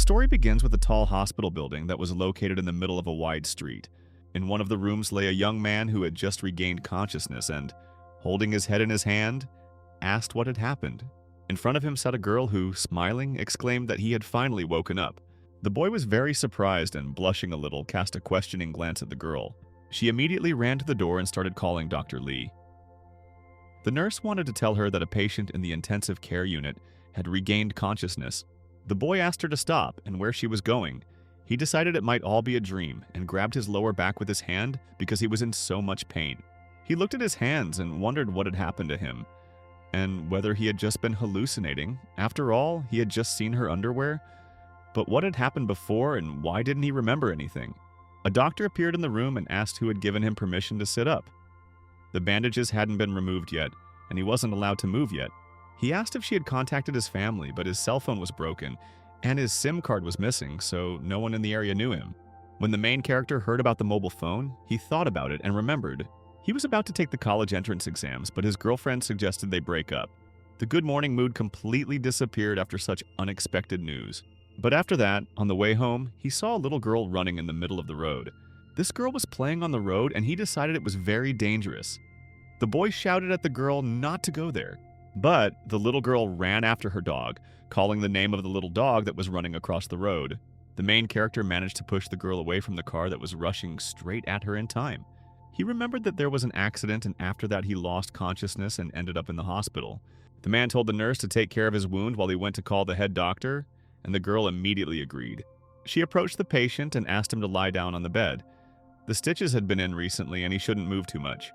story begins with a tall hospital building that was located in the middle of a wide street. In one of the rooms lay a young man who had just regained consciousness and, holding his head in his hand, asked what had happened. In front of him sat a girl who, smiling, exclaimed that he had finally woken up. The boy was very surprised and, blushing a little, cast a questioning glance at the girl. She immediately ran to the door and started calling Dr. Lee. The nurse wanted to tell her that a patient in the intensive care unit had regained consciousness. The boy asked her to stop and where she was going. He decided it might all be a dream and grabbed his lower back with his hand because he was in so much pain. He looked at his hands and wondered what had happened to him, and whether he had just been hallucinating. After all, he had just seen her underwear. But what had happened before, and why didn't he remember anything? A doctor appeared in the room and asked who had given him permission to sit up. The bandages hadn't been removed yet, and he wasn't allowed to move yet. He asked if she had contacted his family, but his cell phone was broken, and his SIM card was missing, so no one in the area knew him. When the main character heard about the mobile phone, he thought about it and remembered. He was about to take the college entrance exams, but his girlfriend suggested they break up. The good morning mood completely disappeared after such unexpected news. But after that, on the way home, he saw a little girl running in the middle of the road. This girl was playing on the road, and he decided it was very dangerous. The boy shouted at the girl not to go there. But the little girl ran after her dog, calling the name of the little dog that was running across the road. The main character managed to push the girl away from the car that was rushing straight at her in time. He remembered that there was an accident, and after that he lost consciousness and ended up in the hospital. The man told the nurse to take care of his wound while he went to call the head doctor, and the girl immediately agreed. She approached the patient and asked him to lie down on the bed. The stitches had been in recently and he shouldn't move too much.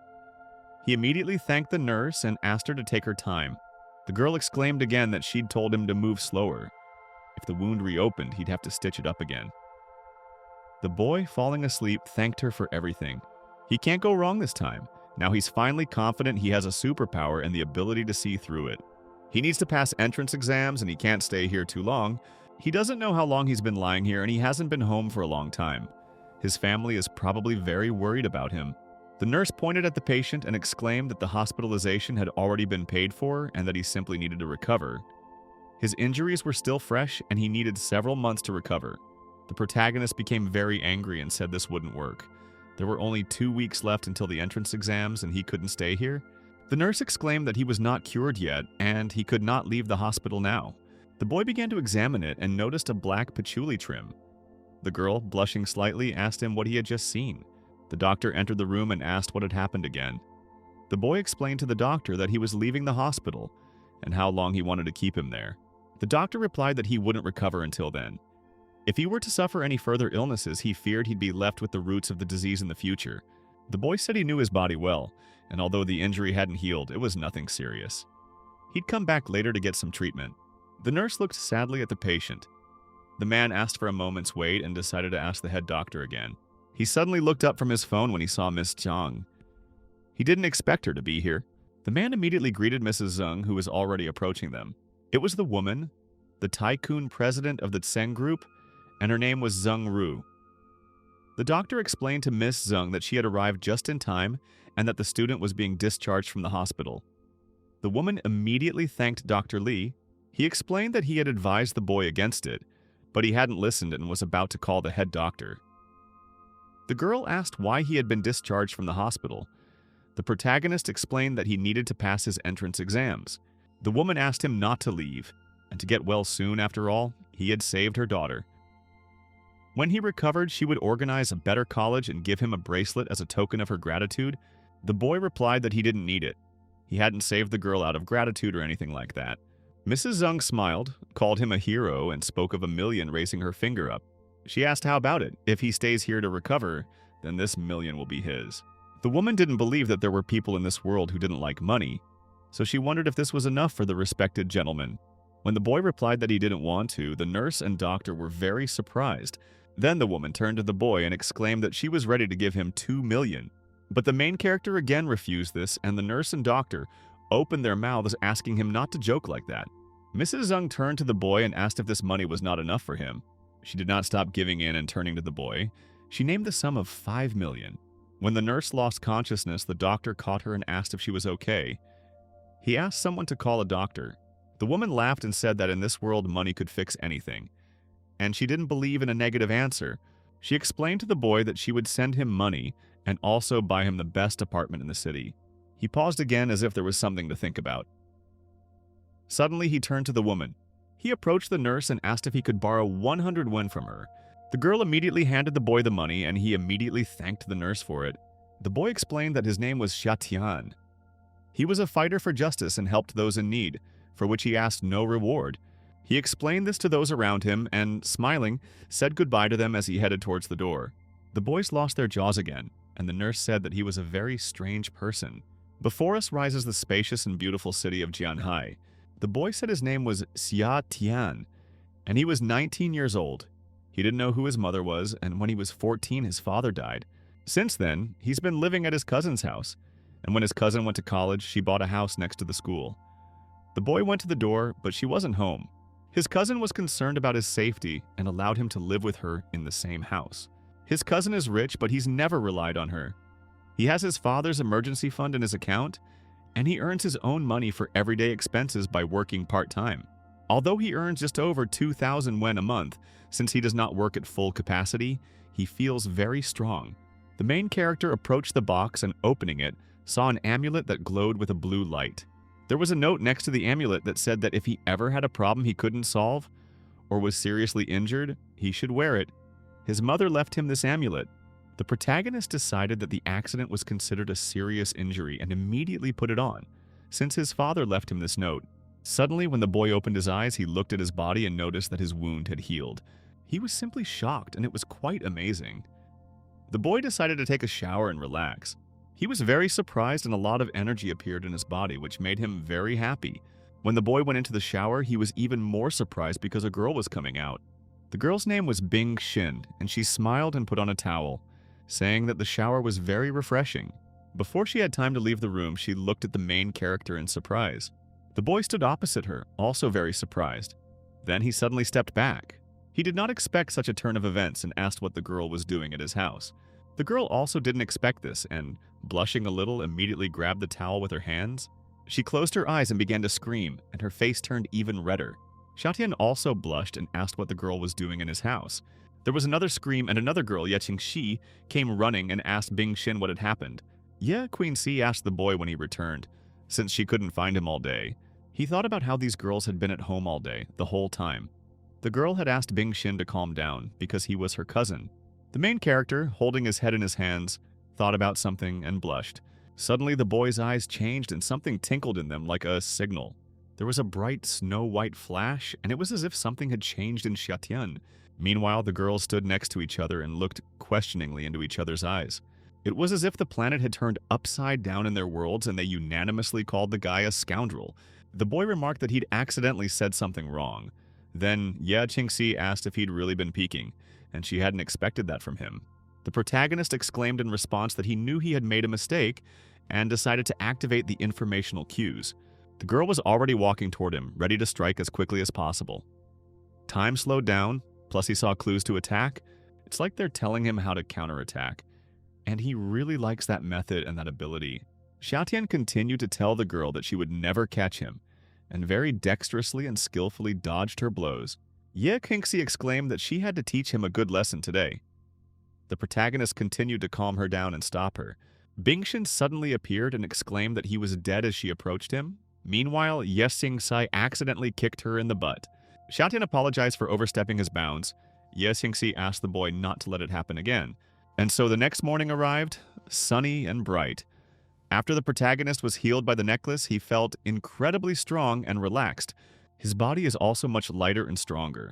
He immediately thanked the nurse and asked her to take her time. The girl exclaimed again that she'd told him to move slower. If the wound reopened, he'd have to stitch it up again. The boy, falling asleep, thanked her for everything. He can't go wrong this time. Now he's finally confident he has a superpower and the ability to see through it. He needs to pass entrance exams and he can't stay here too long. He doesn't know how long he's been lying here and he hasn't been home for a long time. His family is probably very worried about him. The nurse pointed at the patient and exclaimed that the hospitalization had already been paid for and that he simply needed to recover. His injuries were still fresh and he needed several months to recover. The protagonist became very angry and said this wouldn't work. There were only 2 weeks left until the entrance exams and he couldn't stay here. The nurse exclaimed that he was not cured yet and he could not leave the hospital now. The boy began to examine it and noticed a black patchouli trim. The girl, blushing slightly, asked him what he had just seen. The doctor entered the room and asked what had happened again. The boy explained to the doctor that he was leaving the hospital and how long he wanted to keep him there. The doctor replied that he wouldn't recover until then. If he were to suffer any further illnesses, he feared he'd be left with the roots of the disease in the future. The boy said he knew his body well, and although the injury hadn't healed, it was nothing serious. He'd come back later to get some treatment. The nurse looked sadly at the patient. The man asked for a moment's wait and decided to ask the head doctor again. He suddenly looked up from his phone when he saw Miss Zhang. He didn't expect her to be here. The man immediately greeted Mrs. Zhang, who was already approaching them. It was the woman, the tycoon president of the Tseng Group, and her name was Zheng Ru. The doctor explained to Miss Zhang that she had arrived just in time and that the student was being discharged from the hospital. The woman immediately thanked Dr. Lee. He explained that he had advised the boy against it, but he hadn't listened and was about to call the head doctor. The girl asked why he had been discharged from the hospital. The protagonist explained that he needed to pass his entrance exams. The woman asked him not to leave, and to get well soon after all, he had saved her daughter. When he recovered, she would organize a better college and give him a bracelet as a token of her gratitude. The boy replied that he didn't need it. He hadn't saved the girl out of gratitude or anything like that. Mrs. Zhang smiled, called him a hero, and spoke of a million, raising her finger up. She asked how about it. If he stays here to recover, then this million will be his. The woman didn't believe that there were people in this world who didn't like money, so she wondered if this was enough for the respected gentleman. When the boy replied that he didn't want to, the nurse and doctor were very surprised. Then the woman turned to the boy and exclaimed that she was ready to give him 2 million. But the main character again refused this, and the nurse and doctor opened their mouths asking him not to joke like that. Mrs. Zhang turned to the boy and asked if this money was not enough for him. She did not stop giving in and turning to the boy. She named the sum of 5 million. When the nurse lost consciousness, the doctor caught her and asked if she was okay. He asked someone to call a doctor. The woman laughed and said that in this world money could fix anything. and she didn't believe in a negative answer. She explained to the boy that she would send him money and also buy him the best apartment in the city. He paused again as if there was something to think about. Suddenly, he turned to the woman. He approached the nurse and asked if he could borrow 100 won from her. The girl immediately handed the boy the money, and he immediately thanked the nurse for it. The boy explained that his name was Shatian. He was a fighter for justice and helped those in need, for which he asked no reward. He explained this to those around him and, smiling, said goodbye to them as he headed towards the door. The boys lost their jaws again, and the nurse said that he was a very strange person. Before us rises the spacious and beautiful city of Jianhai. The boy said his name was Xia Tian, and he was 19 years old. He didn't know who his mother was, and when he was 14, his father died. Since then, he's been living at his cousin's house, and when his cousin went to college, she bought a house next to the school. The boy went to the door, but she wasn't home. His cousin was concerned about his safety and allowed him to live with her in the same house. His cousin is rich, but he's never relied on her. He has his father's emergency fund in his account, and he earns his own money for everyday expenses by working part-time. Although he earns just over 2,000 wen a month, since he does not work at full capacity, he feels very strong. The main character approached the box and, opening it, saw an amulet that glowed with a blue light. There was a note next to the amulet that said that if he ever had a problem he couldn't solve, or was seriously injured, he should wear it. His mother left him this amulet. The protagonist decided that the accident was considered a serious injury and immediately put it on, since his father left him this note. Suddenly, when the boy opened his eyes, he looked at his body and noticed that his wound had healed. He was simply shocked, and it was quite amazing. The boy decided to take a shower and relax. He was very surprised and a lot of energy appeared in his body, which made him very happy. When the boy went into the shower, he was even more surprised because a girl was coming out. The girl's name was Bing Xin, and she smiled and put on a towel, saying that the shower was very refreshing. Before she had time to leave the room, she looked at the main character in surprise. The boy stood opposite her, also very surprised. Then he suddenly stepped back. He did not expect such a turn of events and asked what the girl was doing at his house. The girl also didn't expect this and, blushing a little, immediately grabbed the towel with her hands. She closed her eyes and began to scream, and her face turned even redder. Xiaotian also blushed and asked what the girl was doing in his house. There was another scream, and another girl, Yeching Shi, came running and asked Bing Xin what had happened. Ye Queen Si asked the boy when he returned, since she couldn't find him all day. He thought about how these girls had been at home all day, the whole time. The girl had asked Bing Xin to calm down because he was her cousin. The main character, holding his head in his hands, thought about something and blushed. Suddenly, the boy's eyes changed and something tinkled in them like a signal. There was a bright snow-white flash, and it was as if something had changed in Xiatian. Meanwhile, the girls stood next to each other and looked questioningly into each other's eyes. It was as if the planet had turned upside down in their worlds and they unanimously called the guy a scoundrel. The boy remarked that he'd accidentally said something wrong. Then Ye Qingxi asked if he'd really been peeking, and she hadn't expected that from him. The protagonist exclaimed in response that he knew he had made a mistake and decided to activate the informational cues. The girl was already walking toward him, ready to strike as quickly as possible. Time slowed down, plus he saw clues to attack. It's like they're telling him how to counterattack. And he really likes that method and that ability. Xiaotian continued to tell the girl that she would never catch him, and very dexterously and skillfully dodged her blows. Ye Qingxi exclaimed that she had to teach him a good lesson today. The protagonist continued to calm her down and stop her. Bingxian suddenly appeared and exclaimed that he was dead as she approached him. Meanwhile, Ye Xingxi accidentally kicked her in the butt. Xiaotian apologized for overstepping his bounds. Ye Xingxi asked the boy not to let it happen again. And so the next morning arrived, sunny and bright. After the protagonist was healed by the necklace, he felt incredibly strong and relaxed. His body is also much lighter and stronger.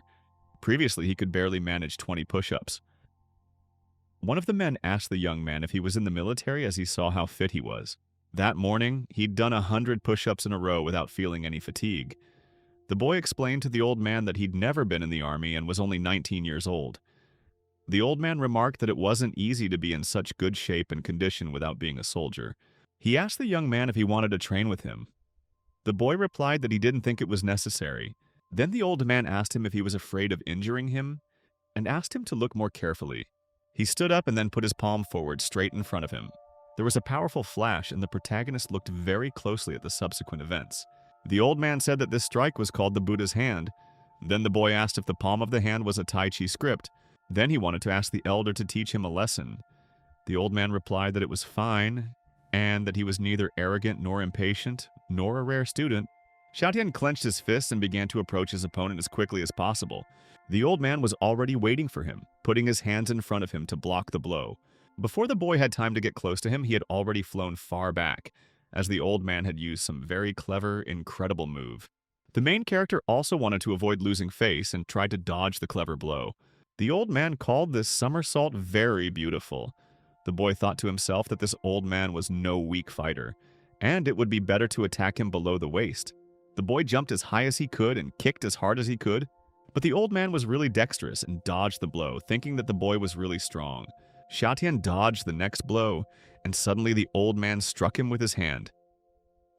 Previously, he could barely manage 20 push-ups. One of the men asked the young man if he was in the military as he saw how fit he was. That morning, he'd done 100 push-ups in a row without feeling any fatigue. The boy explained to the old man that he'd never been in the army and was only 19 years old. The old man remarked that it wasn't easy to be in such good shape and condition without being a soldier. He asked the young man if he wanted to train with him. The boy replied that he didn't think it was necessary. Then the old man asked him if he was afraid of injuring him, and asked him to look more carefully. He stood up and then put his palm forward straight in front of him. There was a powerful flash, and the protagonist looked very closely at the subsequent events. The old man said that this strike was called the Buddha's hand. Then the boy asked if the palm of the hand was a Tai Chi script. Then he wanted to ask the elder to teach him a lesson. The old man replied that it was fine, and that he was neither arrogant nor impatient, nor a rare student. Xiaotian clenched his fists and began to approach his opponent as quickly as possible. The old man was already waiting for him, putting his hands in front of him to block the blow. Before the boy had time to get close to him, he had already flown far back, as the old man had used some very clever, incredible move. The main character also wanted to avoid losing face and tried to dodge the clever blow. The old man called this somersault very beautiful. The boy thought to himself that this old man was no weak fighter, and it would be better to attack him below the waist. The boy jumped as high as he could and kicked as hard as he could, but the old man was really dexterous and dodged the blow, thinking that the boy was really strong. Xiaotian dodged the next blow, and suddenly the old man struck him with his hand.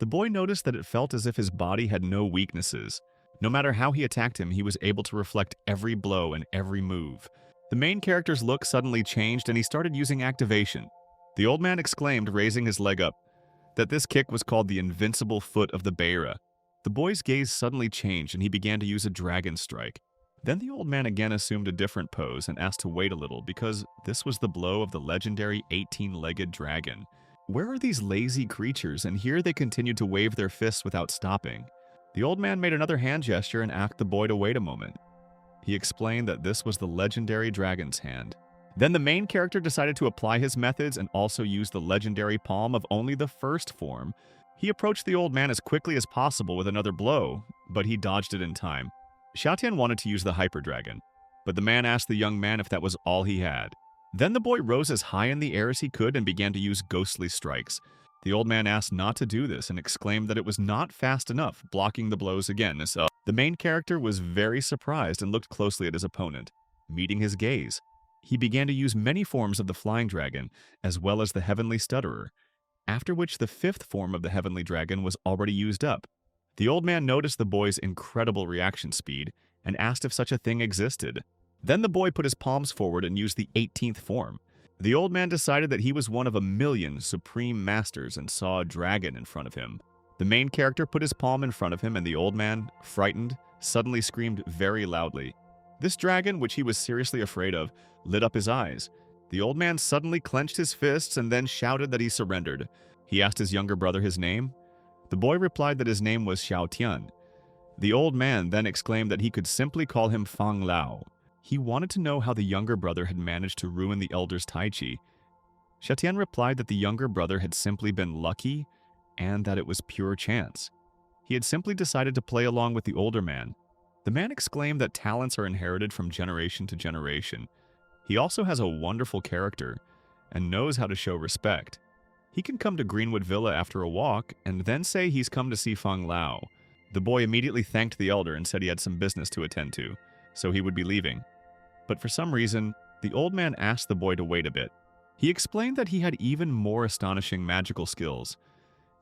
The boy noticed that it felt as if his body had no weaknesses. No matter how he attacked him, he was able to reflect every blow and every move. The main character's look suddenly changed and he started using activation. The old man exclaimed, raising his leg up, that this kick was called the invincible foot of the Beira. The boy's gaze suddenly changed and he began to use a dragon strike. Then the old man again assumed a different pose and asked to wait a little because this was the blow of the legendary 18-legged dragon. Where are these lazy creatures? And here they continued to wave their fists without stopping. The old man made another hand gesture and asked the boy to wait a moment. He explained that this was the legendary dragon's hand. Then the main character decided to apply his methods and also use the legendary palm of only the first form. He approached the old man as quickly as possible with another blow, but he dodged it in time. Xiaotian wanted to use the hyper dragon, but the man asked the young man if that was all he had. Then the boy rose as high in the air as he could and began to use ghostly strikes. The old man asked not to do this and exclaimed that it was not fast enough, blocking the blows again. So the main character was very surprised and looked closely at his opponent, meeting his gaze. He began to use many forms of the flying dragon, as well as the heavenly stutterer, after which the fifth form of the heavenly dragon was already used up. The old man noticed the boy's incredible reaction speed and asked if such a thing existed. Then the boy put his palms forward and used the 18th form. The old man decided that he was one of a million supreme masters and saw a dragon in front of him. The main character put his palm in front of him and the old man, frightened, suddenly screamed very loudly. This dragon, which he was seriously afraid of, lit up his eyes. The old man suddenly clenched his fists and then shouted that he surrendered. He asked his younger brother his name. The boy replied that his name was Xiaotian. The old man then exclaimed that he could simply call him Fang Lao. He wanted to know how the younger brother had managed to ruin the elder's Tai Chi. Xiaotian replied that the younger brother had simply been lucky and that it was pure chance. He had simply decided to play along with the older man. The man exclaimed that talents are inherited from generation to generation. He also has a wonderful character and knows how to show respect. He can come to Greenwood Villa after a walk and then say he's come to see Fang Lao. The boy immediately thanked the elder and said he had some business to attend to, so he would be leaving. But for some reason, the old man asked the boy to wait a bit. He explained that he had even more astonishing magical skills.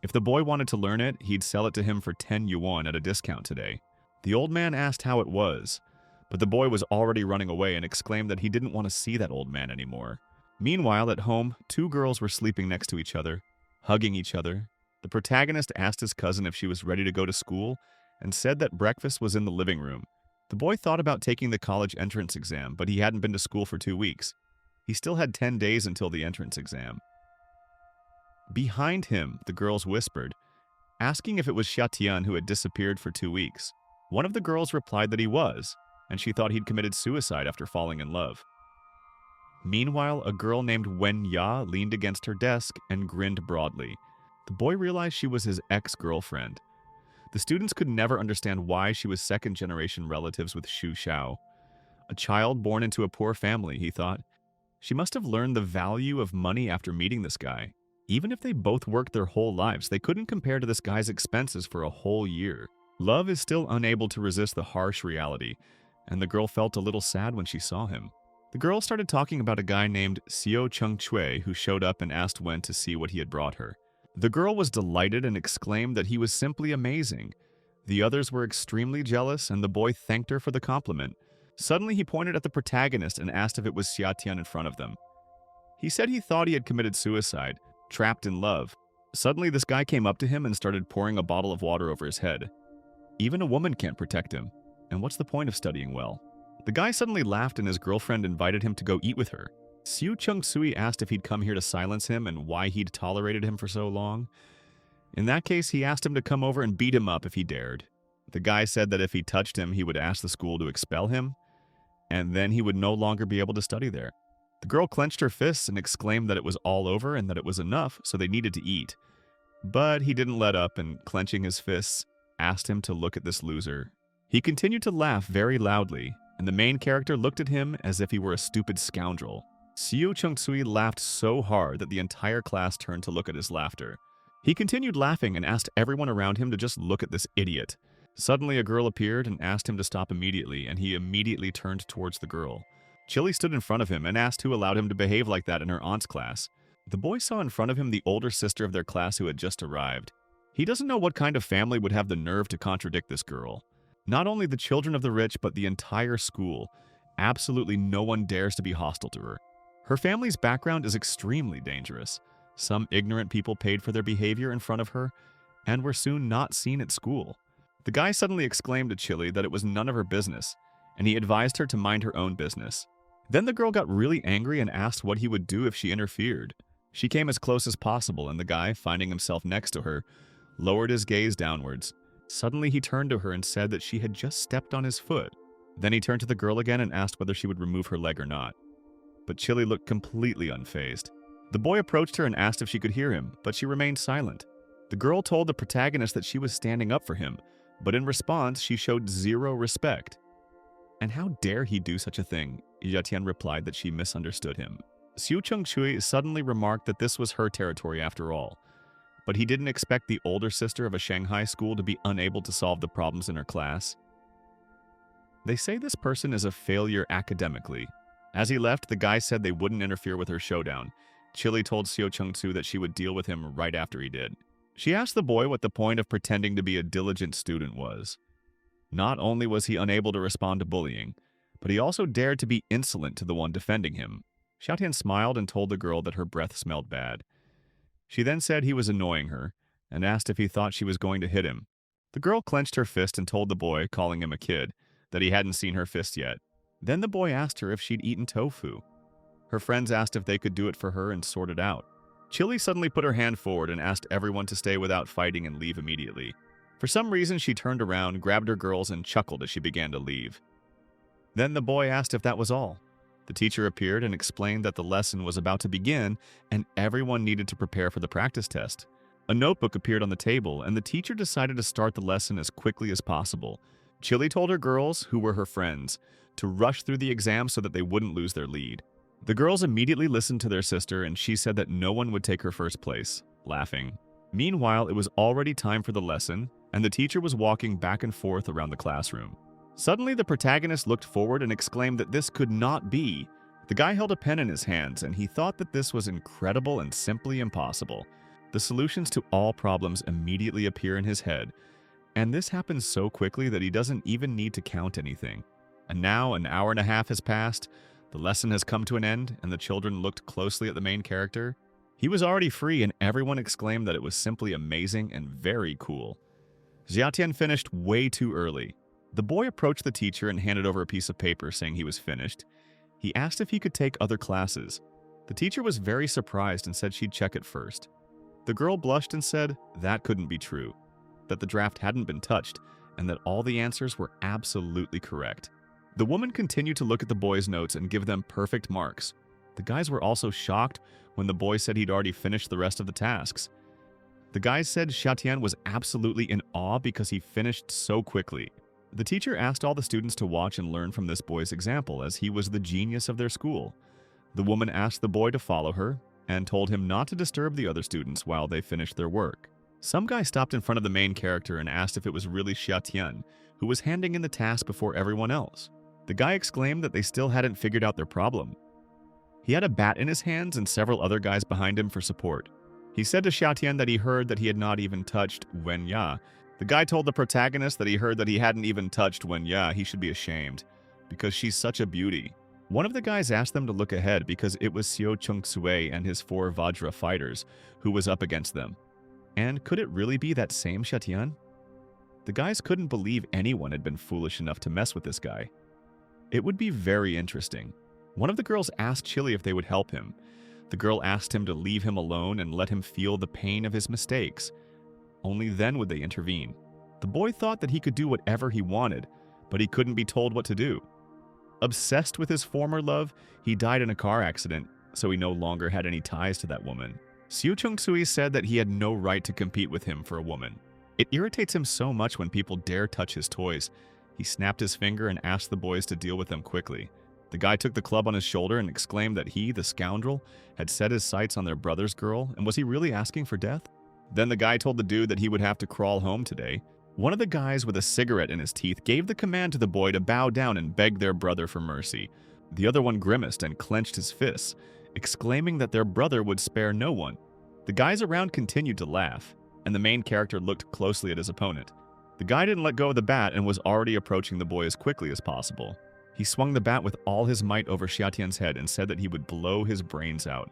If the boy wanted to learn it, he'd sell it to him for 10 yuan at a discount today. The old man asked how it was, but the boy was already running away and exclaimed that he didn't want to see that old man anymore. Meanwhile, at home, two girls were sleeping next to each other, hugging each other. The protagonist asked his cousin if she was ready to go to school and said that breakfast was in the living room. The boy thought about taking the college entrance exam, but he hadn't been to school for 2 weeks. He still had 10 days until the entrance exam. Behind him, the girls whispered, asking if it was Xiaotian who had disappeared for 2 weeks. One of the girls replied that he was, and she thought he'd committed suicide after falling in love. Meanwhile, a girl named Wen Ya leaned against her desk and grinned broadly. The boy realized she was his ex-girlfriend. The students could never understand why she was second-generation relatives with Xu Xiao. A child born into a poor family, he thought. She must have learned the value of money after meeting this guy. Even if they both worked their whole lives, they couldn't compare to this guy's expenses for a whole year. Love is still unable to resist the harsh reality, and the girl felt a little sad when she saw him. The girl started talking about a guy named Xiao Chengchui who showed up and asked Wen to see what he had brought her. The girl was delighted and exclaimed that he was simply amazing. The others were extremely jealous, and the boy thanked her for the compliment. Suddenly, he pointed at the protagonist and asked if it was Xiaotian in front of them. He said he thought he had committed suicide, trapped in love. Suddenly, this guy came up to him and started pouring a bottle of water over his head. Even a woman can't protect him. and what's the point of studying well? The guy suddenly laughed and his girlfriend invited him to go eat with her. Seo Chung-sui asked if he'd come here to silence him and why he'd tolerated him for so long. In that case, he asked him to come over and beat him up if he dared. The guy said that if he touched him, he would ask the school to expel him, and then he would no longer be able to study there. The girl clenched her fists and exclaimed that it was all over and that it was enough, so they needed to eat. But he didn't let up and, clenching his fists, asked him to look at this loser. He continued to laugh very loudly, and the main character looked at him as if he were a stupid scoundrel. Seo Chung-sui laughed so hard that the entire class turned to look at his laughter. He continued laughing and asked everyone around him to just look at this idiot. Suddenly, a girl appeared and asked him to stop immediately, and he immediately turned towards the girl. Chili stood in front of him and asked who allowed him to behave like that in her aunt's class. The boy saw in front of him the older sister of their class who had just arrived. He doesn't know what kind of family would have the nerve to contradict this girl. Not only the children of the rich, but the entire school. Absolutely no one dares to be hostile to her. Her family's background is extremely dangerous. Some ignorant people paid for their behavior in front of her and were soon not seen at school. The guy suddenly exclaimed to Chili that it was none of her business, and he advised her to mind her own business. Then the girl got really angry and asked what he would do if she interfered. She came as close as possible, and the guy, finding himself next to her, lowered his gaze downwards. Suddenly he turned to her and said that she had just stepped on his foot. Then he turned to the girl again and asked whether she would remove her leg or not. But Chili looked completely unfazed. The boy approached her and asked if she could hear him, but she remained silent. The girl told the protagonist that she was standing up for him, but in response, she showed zero respect. And how dare he do such a thing? Jia replied that she misunderstood him. Seo Chung-sui suddenly remarked that this was her territory after all. But he didn't expect the older sister of a Shanghai school to be unable to solve the problems in her class. They say this person is a failure academically. As he left, the guy said they wouldn't interfere with her showdown. Chili told Seo Chung-soo that she would deal with him right after he did. She asked the boy what the point of pretending to be a diligent student was. Not only was he unable to respond to bullying, but he also dared to be insolent to the one defending him. Xiaotian smiled and told the girl that her breath smelled bad. She then said he was annoying her and asked if he thought she was going to hit him. The girl clenched her fist and told the boy, calling him a kid, that he hadn't seen her fist yet. Then the boy asked her if she'd eaten tofu. Her friends asked if they could do it for her and sort it out. Chili suddenly put her hand forward and asked everyone to stay without fighting and leave immediately. For some reason, she turned around, grabbed her girls, and chuckled as she began to leave. Then the boy asked if that was all. The teacher appeared and explained that the lesson was about to begin and everyone needed to prepare for the practice test. A notebook appeared on the table, and the teacher decided to start the lesson as quickly as possible. Chili told her girls, who were her friends, to rush through the exam so that they wouldn't lose their lead. The girls immediately listened to their sister, and she said that no one would take her first place, laughing. Meanwhile, it was already time for the lesson, and the teacher was walking back and forth around the classroom. Suddenly, the protagonist looked forward and exclaimed that this could not be. The guy held a pen in his hands, and he thought that this was incredible and simply impossible. The solutions to all problems immediately appear in his head, and this happens so quickly that he doesn't even need to count anything. And now, an hour and a half has passed, the lesson has come to an end, and the children looked closely at the main character. He was already free, and everyone exclaimed that it was simply amazing and very cool. Xiaotian finished way too early. The boy approached the teacher and handed over a piece of paper saying he was finished. He asked if he could take other classes. The teacher was very surprised and said she'd check it first. The girl blushed and said that couldn't be true, that the draft hadn't been touched, and that all the answers were absolutely correct. The woman continued to look at the boy's notes and give them perfect marks. The guys were also shocked when the boy said he'd already finished the rest of the tasks. The guys said Xiaotian was absolutely in awe because he finished so quickly. The teacher asked all the students to watch and learn from this boy's example, as he was the genius of their school. The woman asked the boy to follow her and told him not to disturb the other students while they finished their work. Some guy stopped in front of the main character and asked if it was really Xiaotian, who was handing in the task before everyone else. The guy exclaimed that they still hadn't figured out their problem. He had a bat in his hands and several other guys behind him for support. He said to Xiaotian that he heard that he had not even touched Wen Ya. The guy told the protagonist that he heard that he hadn't even touched Wen Ya. He should be ashamed, because she's such a beauty. One of the guys asked them to look ahead because it was Seo Chung-sui and his 4 Vajra fighters who was up against them. And could it really be that same Xiaotian? The guys couldn't believe anyone had been foolish enough to mess with this guy. It would be very interesting. One of the girls asked Chili if they would help him. The girl asked him to leave him alone and let him feel the pain of his mistakes. Only then would they intervene. The boy thought that he could do whatever he wanted, but he couldn't be told what to do. Obsessed with his former love, he died in a car accident, so he no longer had any ties to that woman. Seo Chung-sui said that he had no right to compete with him for a woman. It irritates him so much when people dare touch his toys. He snapped his finger and asked the boys to deal with them quickly. The guy took the club on his shoulder and exclaimed that he, the scoundrel, had set his sights on their brother's girl, and was he really asking for death? Then the guy told the dude that he would have to crawl home today. One of the guys with a cigarette in his teeth gave the command to the boy to bow down and beg their brother for mercy. The other one grimaced and clenched his fists, exclaiming that their brother would spare no one. The guys around continued to laugh, and the main character looked closely at his opponent. The guy didn't let go of the bat and was already approaching the boy as quickly as possible. He swung the bat with all his might over Xiatian's head and said that he would blow his brains out.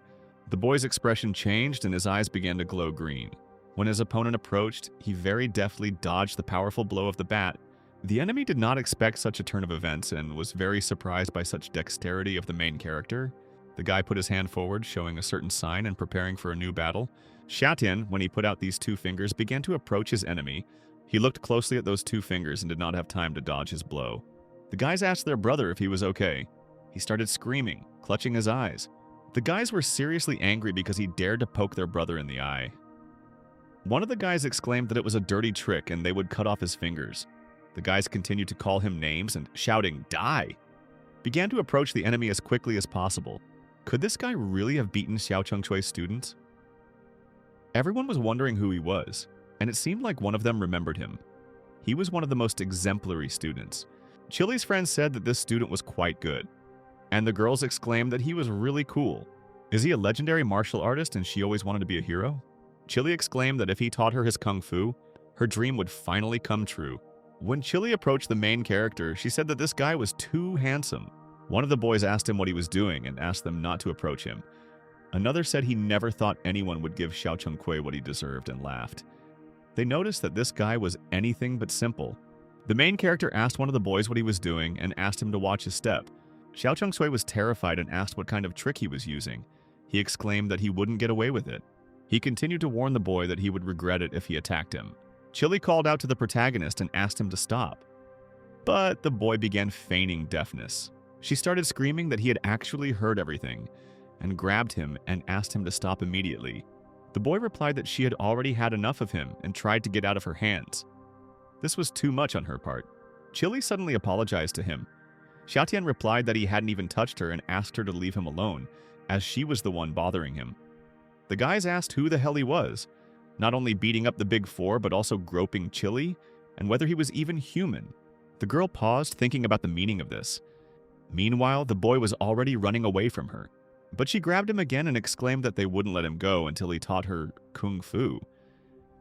The boy's expression changed and his eyes began to glow green. When his opponent approached, he very deftly dodged the powerful blow of the bat. The enemy did not expect such a turn of events and was very surprised by such dexterity of the main character. The guy put his hand forward, showing a certain sign and preparing for a new battle. Xiatian, when he put out these two fingers, began to approach his enemy. He looked closely at those two fingers and did not have time to dodge his blow. The guys asked their brother if he was okay. He started screaming, clutching his eyes. The guys were seriously angry because he dared to poke their brother in the eye. One of the guys exclaimed that it was a dirty trick and they would cut off his fingers. The guys continued to call him names and, shouting, "Die!" began to approach the enemy as quickly as possible. Could this guy really have beaten Xiao Chengchui's students? Everyone was wondering who he was, and it seemed like one of them remembered him. He was one of the most exemplary students. Chili's friends said that this student was quite good, and the girls exclaimed that he was really cool. Is he a legendary martial artist and she always wanted to be a hero? Chili exclaimed that if he taught her his kung fu, her dream would finally come true. When Chili approached the main character, she said that this guy was too handsome. One of the boys asked him what he was doing and asked them not to approach him. Another said he never thought anyone would give Xiao Chengkui what he deserved and laughed. They noticed that this guy was anything but simple. The main character asked one of the boys what he was doing and asked him to watch his step. Xiao Chengsui was terrified and asked what kind of trick he was using. He exclaimed that he wouldn't get away with it. He continued to warn the boy that he would regret it if he attacked him. Chili called out to the protagonist and asked him to stop. But the boy began feigning deafness. She started screaming that he had actually heard everything and grabbed him and asked him to stop immediately. The boy replied that she had already had enough of him and tried to get out of her hands. This was too much on her part. Chili suddenly apologized to him. Xiatian replied that he hadn't even touched her and asked her to leave him alone, as she was the one bothering him. The guys asked who the hell he was, not only beating up the Big Four but also groping Chili, and whether he was even human. The girl paused, thinking about the meaning of this. Meanwhile, the boy was already running away from her. But she grabbed him again and exclaimed that they wouldn't let him go until he taught her kung fu.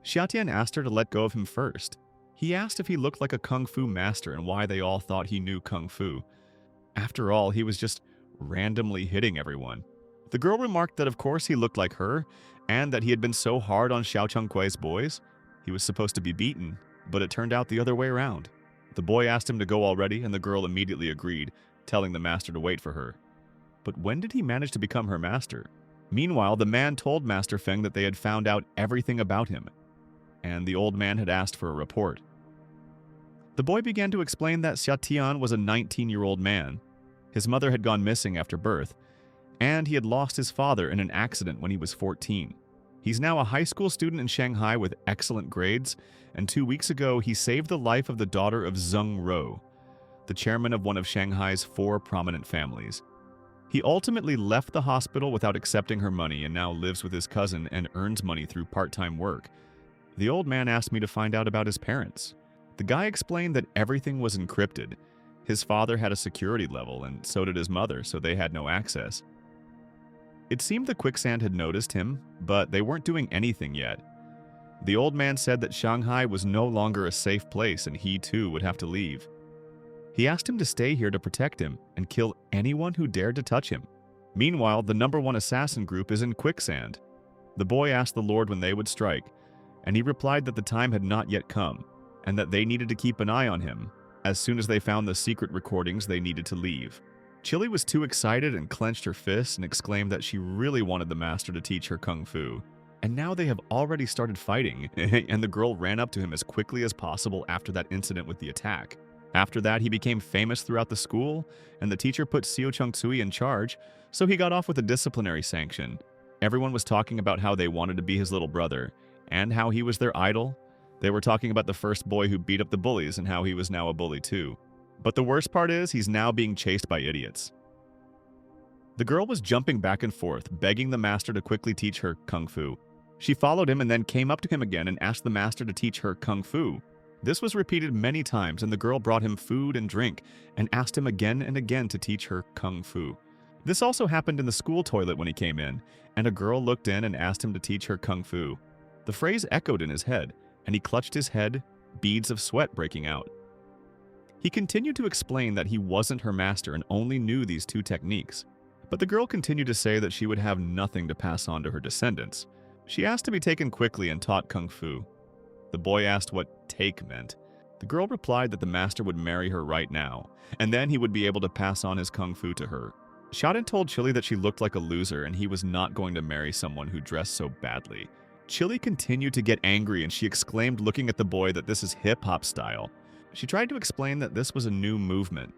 Xiatian asked her to let go of him first. He asked if he looked like a kung fu master and why they all thought he knew kung fu. After all, he was just randomly hitting everyone. The girl remarked that of course he looked like her, and that he had been so hard on Xiao Chengkui's boys. He was supposed to be beaten, but it turned out the other way around. The boy asked him to go already, and the girl immediately agreed, telling the master to wait for her. But when did he manage to become her master? Meanwhile, the man told Master Feng that they had found out everything about him, and the old man had asked for a report. The boy began to explain that Xiatian was a 19-year-old man. His mother had gone missing after birth, and he had lost his father in an accident when he was 14. He's now a high school student in Shanghai with excellent grades, and 2 weeks ago he saved the life of the daughter of Zheng Ro, the chairman of one of Shanghai's 4 prominent families. He ultimately left the hospital without accepting her money and now lives with his cousin and earns money through part-time work. The old man asked me to find out about his parents. The guy explained that everything was encrypted. His father had a security level, and so did his mother, so they had no access. It seemed the quicksand had noticed him, but they weren't doing anything yet. The old man said that Shanghai was no longer a safe place and he too would have to leave. He asked him to stay here to protect him and kill anyone who dared to touch him. Meanwhile, the #1 assassin group is in quicksand. The boy asked the Lord when they would strike, and he replied that the time had not yet come. and that they needed to keep an eye on him. As soon as they found the secret recordings, they needed to leave. Chili was too excited and clenched her fists and exclaimed that she really wanted the master to teach her kung fu. And now they have already started fighting, and the girl ran up to him as quickly as possible after that incident with the attack. After that, he became famous throughout the school, and the teacher put Seo Chung-sui in charge, so he got off with a disciplinary sanction. Everyone was talking about how they wanted to be his little brother, and how he was their idol. They were talking about the first boy who beat up the bullies and how he was now a bully too. But the worst part is, he's now being chased by idiots. The girl was jumping back and forth, begging the master to quickly teach her kung fu. She followed him and then came up to him again and asked the master to teach her kung fu. This was repeated many times, and the girl brought him food and drink and asked him again and again to teach her kung fu. This also happened in the school toilet when he came in, and a girl looked in and asked him to teach her kung fu. The phrase echoed in his head, and he clutched his head, beads of sweat breaking out. He continued to explain that he wasn't her master and only knew these two techniques. But the girl continued to say that she would have nothing to pass on to her descendants. She asked to be taken quickly and taught kung fu. The boy asked what take meant. The girl replied that the master would marry her right now, and then he would be able to pass on his kung fu to her. Xiaodan told Chili that she looked like a loser and he was not going to marry someone who dressed so badly. Chili continued to get angry and she exclaimed, looking at the boy, that this is hip-hop style. She tried to explain that this was a new movement,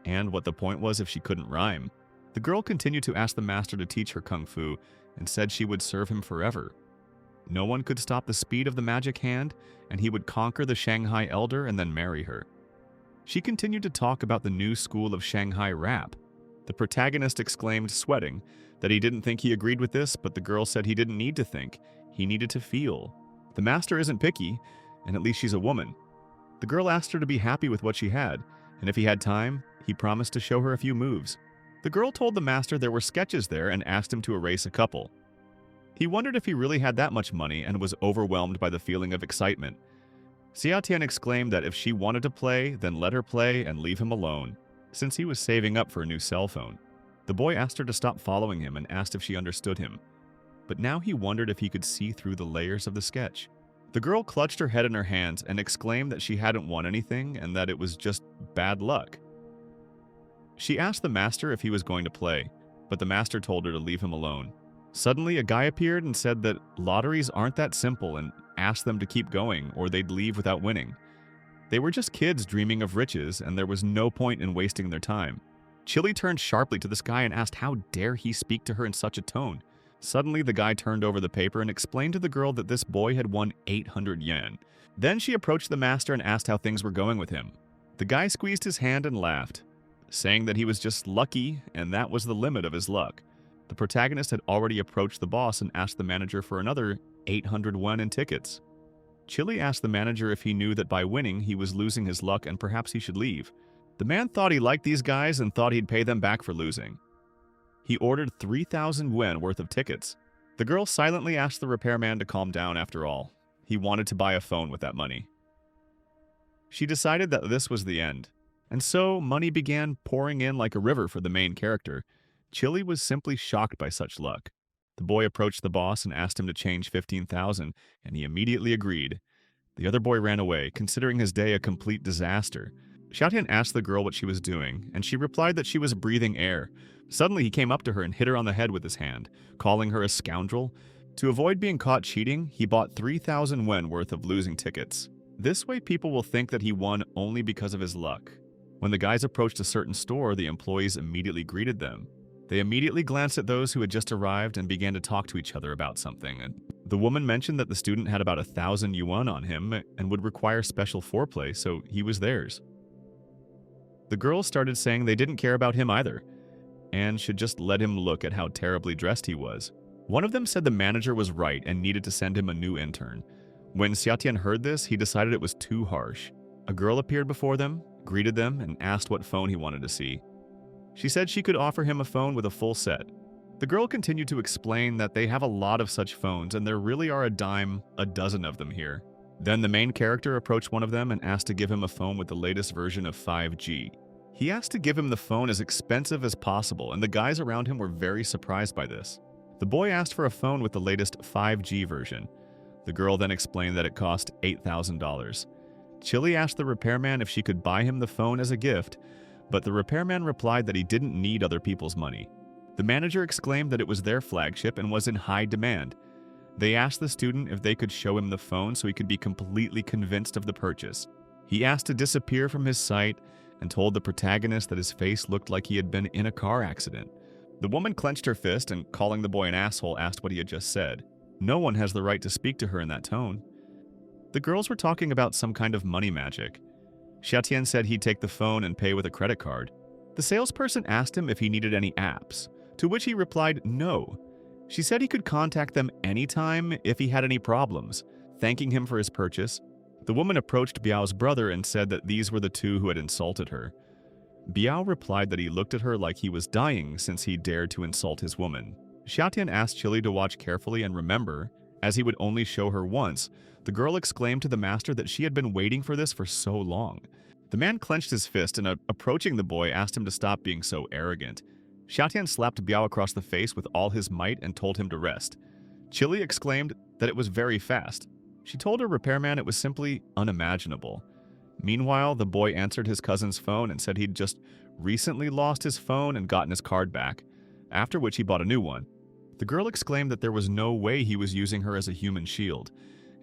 and what the point was if she couldn't rhyme. The girl continued to ask the master to teach her kung fu and said she would serve him forever. No one could stop the speed of the magic hand, and he would conquer the Shanghai elder and then marry her. She continued to talk about the new school of Shanghai rap. The protagonist exclaimed, sweating, that he didn't think he agreed with this, but the girl said he didn't need to think, he needed to feel. The master isn't picky, and at least she's a woman. The girl asked her to be happy with what she had, and if he had time, he promised to show her a few moves. The girl told the master there were sketches there and asked him to erase a couple. He wondered if he really had that much money and was overwhelmed by the feeling of excitement. Xia Tian exclaimed that if she wanted to play, then let her play and leave him alone, since he was saving up for a new cell phone. The boy asked her to stop following him and asked if she understood him. But now he wondered if he could see through the layers of the sketch. The girl clutched her head in her hands and exclaimed that she hadn't won anything and that it was just bad luck. She asked the master if he was going to play, but the master told her to leave him alone. Suddenly, a guy appeared and said that lotteries aren't that simple and asked them to keep going or they'd leave without winning. They were just kids dreaming of riches and there was no point in wasting their time. Chili turned sharply to this guy and asked how dare he speak to her in such a tone. Suddenly, the guy turned over the paper and explained to the girl that this boy had won 800 yen. Then she approached the master and asked how things were going with him. The guy squeezed his hand and laughed, saying that he was just lucky and that was the limit of his luck. The protagonist had already approached the boss and asked the manager for another 800 won in tickets. Chili asked the manager if he knew that by winning he was losing his luck and perhaps he should leave. The man thought he liked these guys and thought he'd pay them back for losing. He ordered 3,000 yen worth of tickets. The girl silently asked the repairman to calm down after all. He wanted to buy a phone with that money. She decided that this was the end. And so money began pouring in like a river for the main character. Chili was simply shocked by such luck. The boy approached the boss and asked him to change 15,000, and he immediately agreed. The other boy ran away, considering his day a complete disaster. Xiaotian asked the girl what she was doing, and she replied that she was breathing air. Suddenly, he came up to her and hit her on the head with his hand, calling her a scoundrel. To avoid being caught cheating, he bought 3,000 yen worth of losing tickets. This way, people will think that he won only because of his luck. When the guys approached a certain store, the employees immediately greeted them. They immediately glanced at those who had just arrived and began to talk to each other about something. And the woman mentioned that the student had about 1,000 yuan on him and would require special foreplay, so he was theirs. The girls started saying they didn't care about him either, and should just let him look at how terribly dressed he was. One of them said the manager was right and needed to send him a new intern. When Xiaotian heard this, he decided it was too harsh. A girl appeared before them, greeted them, and asked what phone he wanted to see. She said she could offer him a phone with a full set. The girl continued to explain that they have a lot of such phones and there really are a dozen of them here. Then the main character approached one of them and asked to give him a phone with the latest version of 5G. He asked to give him the phone as expensive as possible, and the guys around him were very surprised by this. The boy asked for a phone with the latest 5G version. The girl then explained that it cost $8,000. Chili asked the repairman if she could buy him the phone as a gift, but the repairman replied that he didn't need other people's money. The manager exclaimed that it was their flagship and was in high demand. They asked the student if they could show him the phone so he could be completely convinced of the purchase. He asked to disappear from his sight and told the protagonist that his face looked like he had been in a car accident. The woman clenched her fist and, calling the boy an asshole, asked what he had just said. No one has the right to speak to her in that tone. The girls were talking about some kind of money magic. Xiatian said he'd take the phone and pay with a credit card. The salesperson asked him if he needed any apps, to which he replied no. She said he could contact them anytime if he had any problems, thanking him for his purchase. The woman approached Biao's brother and said that these were the two who had insulted her. Biao replied that he looked at her like he was dying since he dared to insult his woman. Xiatian asked Chili to watch carefully and remember, as he would only show her once. The girl exclaimed to the master that she had been waiting for this for so long. The man clenched his fist and, approaching the boy, asked him to stop being so arrogant. Xiatian slapped Biao across the face with all his might and told him to rest. Chili exclaimed that it was very fast. She told her repairman it was simply unimaginable. Meanwhile, the boy answered his cousin's phone and said he'd just recently lost his phone and gotten his card back, after which he bought a new one. The girl exclaimed that there was no way he was using her as a human shield,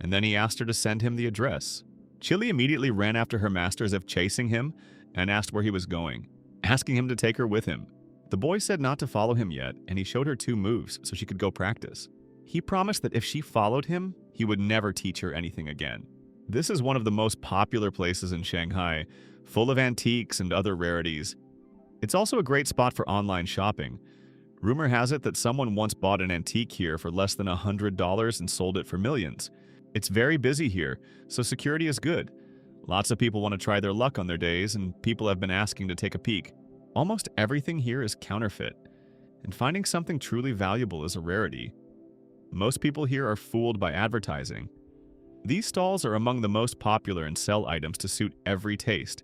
and then he asked her to send him the address. Chili immediately ran after her master as if chasing him and asked where he was going, asking him to take her with him. The boy said not to follow him yet, and he showed her 2 moves so she could go practice. He promised that if she followed him, he would never teach her anything again. This is one of the most popular places in Shanghai, full of antiques and other rarities. It's also a great spot for online shopping. Rumor has it that someone once bought an antique here for less than $100 and sold it for millions. It's very busy here, so security is good. Lots of people want to try their luck on their days, and people have been asking to take a peek. Almost everything here is counterfeit, and finding something truly valuable is a rarity. Most people here are fooled by advertising. These stalls are among the most popular and sell items to suit every taste,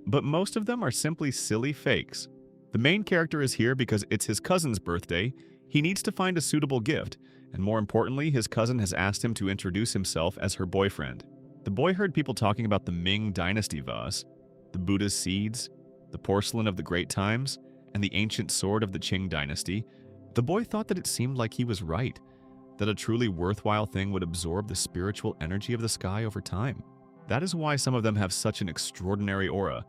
but most of them are simply silly fakes. The main character is here because it's his cousin's birthday. He needs to find a suitable gift, and more importantly, his cousin has asked him to introduce himself as her boyfriend. The boy heard people talking about the Ming Dynasty vase, the Buddha's seeds, the porcelain of the Great Times, and the ancient sword of the Qing Dynasty. The boy thought that it seemed like he was right, that a truly worthwhile thing would absorb the spiritual energy of the sky over time. That is why some of them have such an extraordinary aura,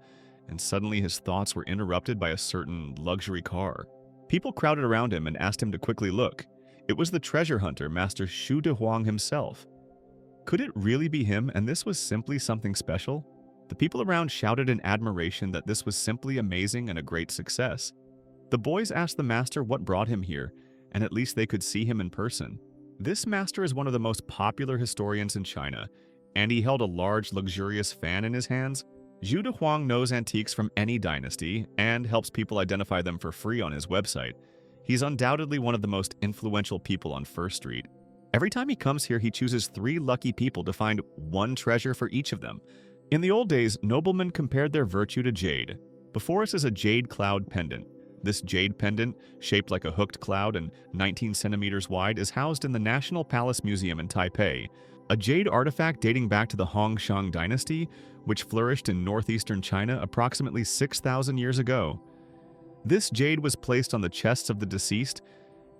and suddenly his thoughts were interrupted by a certain luxury car. People crowded around him and asked him to quickly look. It was the treasure hunter, Master Xu Dehuang himself. Could it really be him, and this was simply something special? The people around shouted in admiration that this was simply amazing and a great success. The boys asked the master what brought him here, and at least they could see him in person. This master is one of the most popular historians in China, and he held a large, luxurious fan in his hands. Xu Dehuang knows antiques from any dynasty and helps people identify them for free on his website. He's undoubtedly one of the most influential people on First Street. Every time he comes here, he chooses 3 lucky people to find one treasure for each of them. In the old days, noblemen compared their virtue to jade. Before us is a jade cloud pendant. This jade pendant, shaped like a hooked cloud and 19 centimeters wide, is housed in the National Palace Museum in Taipei, a jade artifact dating back to the Hongshang dynasty, which flourished in northeastern China approximately 6,000 years ago. This jade was placed on the chests of the deceased,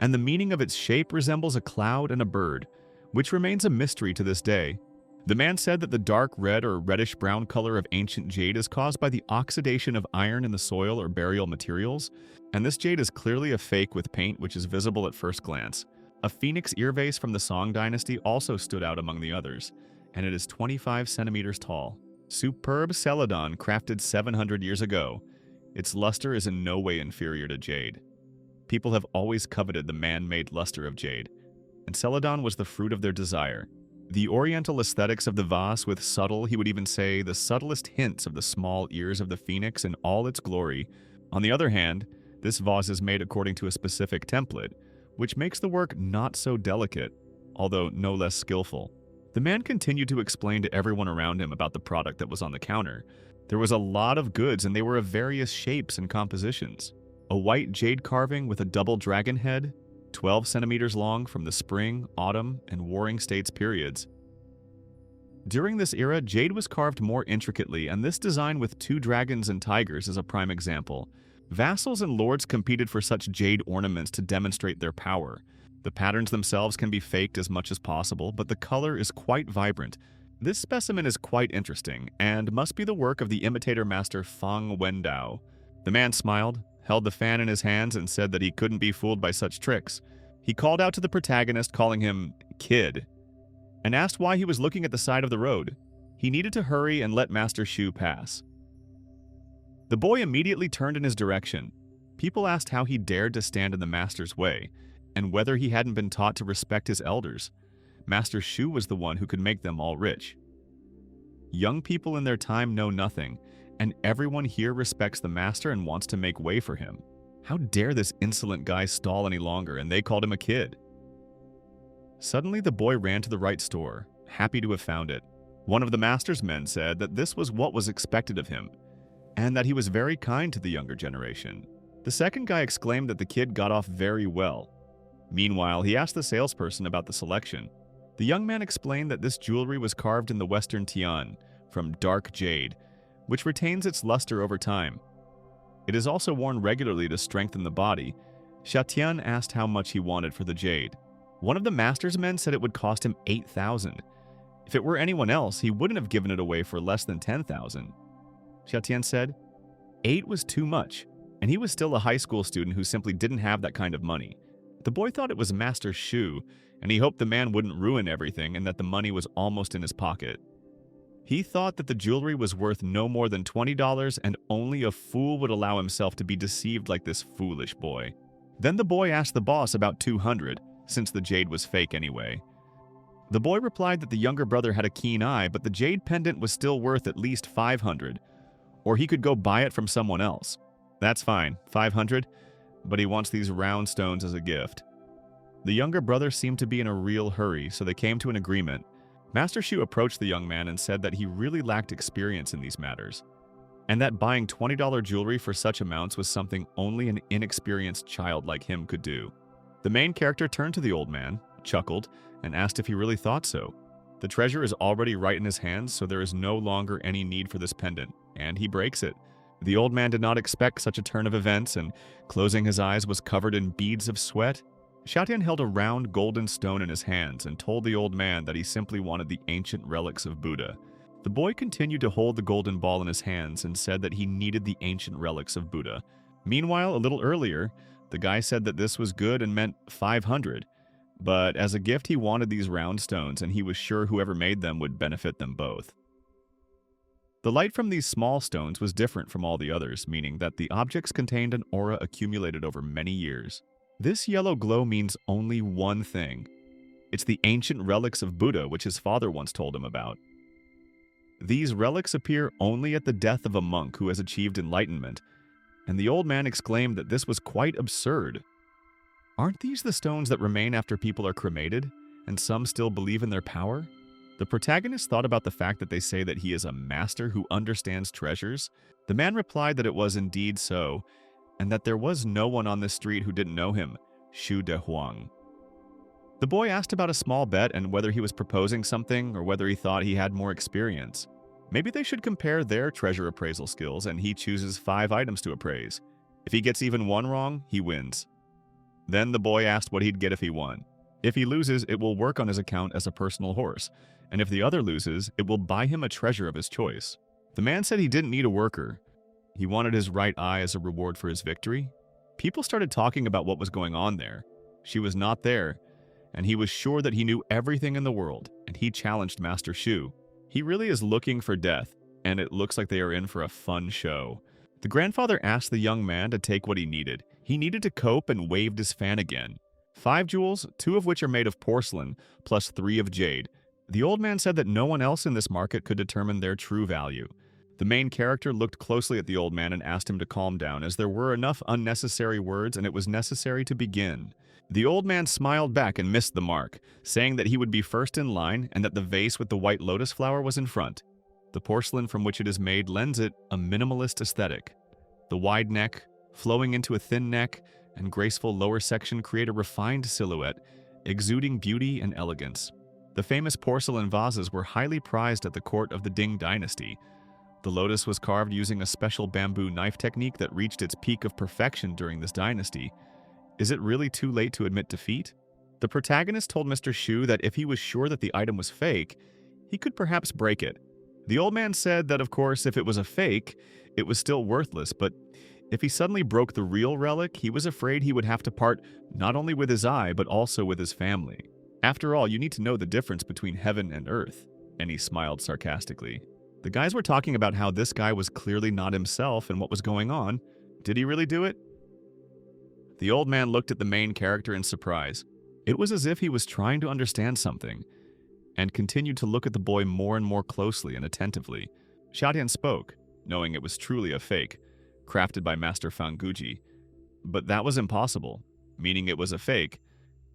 and the meaning of its shape resembles a cloud and a bird, which remains a mystery to this day. The man said that the dark red or reddish-brown color of ancient jade is caused by the oxidation of iron in the soil or burial materials, and this jade is clearly a fake with paint which is visible at first glance. A phoenix ear vase from the Song dynasty also stood out among the others, and it is 25 centimeters tall. Superb celadon crafted 700 years ago. Its luster is in no way inferior to jade. People have always coveted the man-made luster of jade, and celadon was the fruit of their desire. The oriental aesthetics of the vase with subtle, he would even say, the subtlest hints of the small ears of the phoenix in all its glory. On the other hand, this vase is made according to a specific template, which makes the work not so delicate, although no less skillful. The man continued to explain to everyone around him about the product that was on the counter. There was a lot of goods, and they were of various shapes and compositions. A white jade carving with a double dragon head, 12 centimeters long from the spring, autumn, and warring states periods. During this era, jade was carved more intricately, and this design with 2 dragons and tigers is a prime example. Vassals and lords competed for such jade ornaments to demonstrate their power. The patterns themselves can be faked as much as possible, but the color is quite vibrant. This specimen is quite interesting, and must be the work of the imitator master Fang Wendao. The man smiled, held the fan in his hands, and said that he couldn't be fooled by such tricks. He called out to the protagonist, calling him "Kid," and asked why he was looking at the side of the road. He needed to hurry and let Master Shu pass. The boy immediately turned in his direction. People asked how he dared to stand in the master's way, and whether he hadn't been taught to respect his elders. Master Shu was the one who could make them all rich. Young people in their time know nothing, and everyone here respects the master and wants to make way for him. How dare this insolent guy stall any longer, and they called him a kid. Suddenly the boy ran to the right store, happy to have found it. One of the master's men said that this was what was expected of him, and that he was very kind to the younger generation. The second guy exclaimed that the kid got off very well. Meanwhile, he asked the salesperson about the selection. The young man explained that this jewelry was carved in the Western Tian from dark jade, which retains its luster over time. It is also worn regularly to strengthen the body. Shatian asked how much he wanted for the jade. One of the master's men said it would cost him 8,000. If it were anyone else, he wouldn't have given it away for less than 10,000. Shatian said 8 was too much, and he was still a high school student who simply didn't have that kind of money. The boy thought it was Master Shu, and he hoped the man wouldn't ruin everything and that the money was almost in his pocket. He thought that the jewelry was worth no more than $20, and only a fool would allow himself to be deceived like this foolish boy. Then the boy asked the boss about 200, since the jade was fake anyway. The boy replied that the younger brother had a keen eye, but the jade pendant was still worth at least 500, or he could go buy it from someone else. That's fine, 500, but he wants these round stones as a gift. The younger brother seemed to be in a real hurry, so they came to an agreement. Master Shu approached the young man and said that he really lacked experience in these matters, and that buying $20 jewelry for such amounts was something only an inexperienced child like him could do. The main character turned to the old man, chuckled, and asked if he really thought so. The treasure is already right in his hands, so there is no longer any need for this pendant, and he breaks it. The old man did not expect such a turn of events, and closing his eyes was covered in beads of sweat. Shatian held a round golden stone in his hands and told the old man that he simply wanted the ancient relics of Buddha. The boy continued to hold the golden ball in his hands and said that he needed the ancient relics of Buddha. Meanwhile, a little earlier, the guy said that this was good and meant 500, but as a gift he wanted these round stones, and he was sure whoever made them would benefit them both. The light from these small stones was different from all the others, meaning that the objects contained an aura accumulated over many years. This yellow glow means only one thing. It's the ancient relics of Buddha, which his father once told him about. These relics appear only at the death of a monk who has achieved enlightenment, and the old man exclaimed that this was quite absurd. Aren't these the stones that remain after people are cremated, and some still believe in their power? The protagonist thought about the fact that they say that he is a master who understands treasures. The man replied that it was indeed so, and that there was no one on the street who didn't know him, Xu De Huang. The boy asked about a small bet and whether he was proposing something or whether he thought he had more experience. Maybe they should compare their treasure appraisal skills, and he chooses 5 items to appraise. If he gets even one wrong, he wins. Then the boy asked what he'd get if he won. If he loses, it will work on his account as a personal horse, and if the other loses, it will buy him a treasure of his choice. The man said he didn't need a worker. He wanted his right eye as a reward for his victory. People started talking about what was going on there. She was not there, and he was sure that he knew everything in the world, and he challenged Master Shu. He really is looking for death, and it looks like they are in for a fun show. The grandfather asked the young man to take what he needed. He needed to cope and waved his fan again. 5 jewels, 2 of which are made of porcelain, plus 3 of jade. The old man said that no one else in this market could determine their true value. The main character looked closely at the old man and asked him to calm down, as there were enough unnecessary words and it was necessary to begin. The old man smiled back and missed the mark, saying that he would be first in line and that the vase with the white lotus flower was in front. The porcelain from which it is made lends it a minimalist aesthetic. The wide neck, flowing into a thin neck, and graceful lower section create a refined silhouette, exuding beauty and elegance. The famous porcelain vases were highly prized at the court of the Ding dynasty. The lotus was carved using a special bamboo knife technique that reached its peak of perfection during this dynasty. Is it really too late to admit defeat? The protagonist told Mr. Shu that if he was sure that the item was fake, he could perhaps break it. The old man said that, of course, if it was a fake, it was still worthless, but if he suddenly broke the real relic, he was afraid he would have to part not only with his eye, but also with his family. After all, you need to know the difference between heaven and earth. And he smiled sarcastically. The guys were talking about how this guy was clearly not himself and what was going on. Did he really do it? The old man looked at the main character in surprise. It was as if he was trying to understand something, and continued to look at the boy more and more closely and attentively. Xiaotian spoke, knowing it was truly a fake, crafted by Master Fanguji. But that was impossible, meaning it was a fake,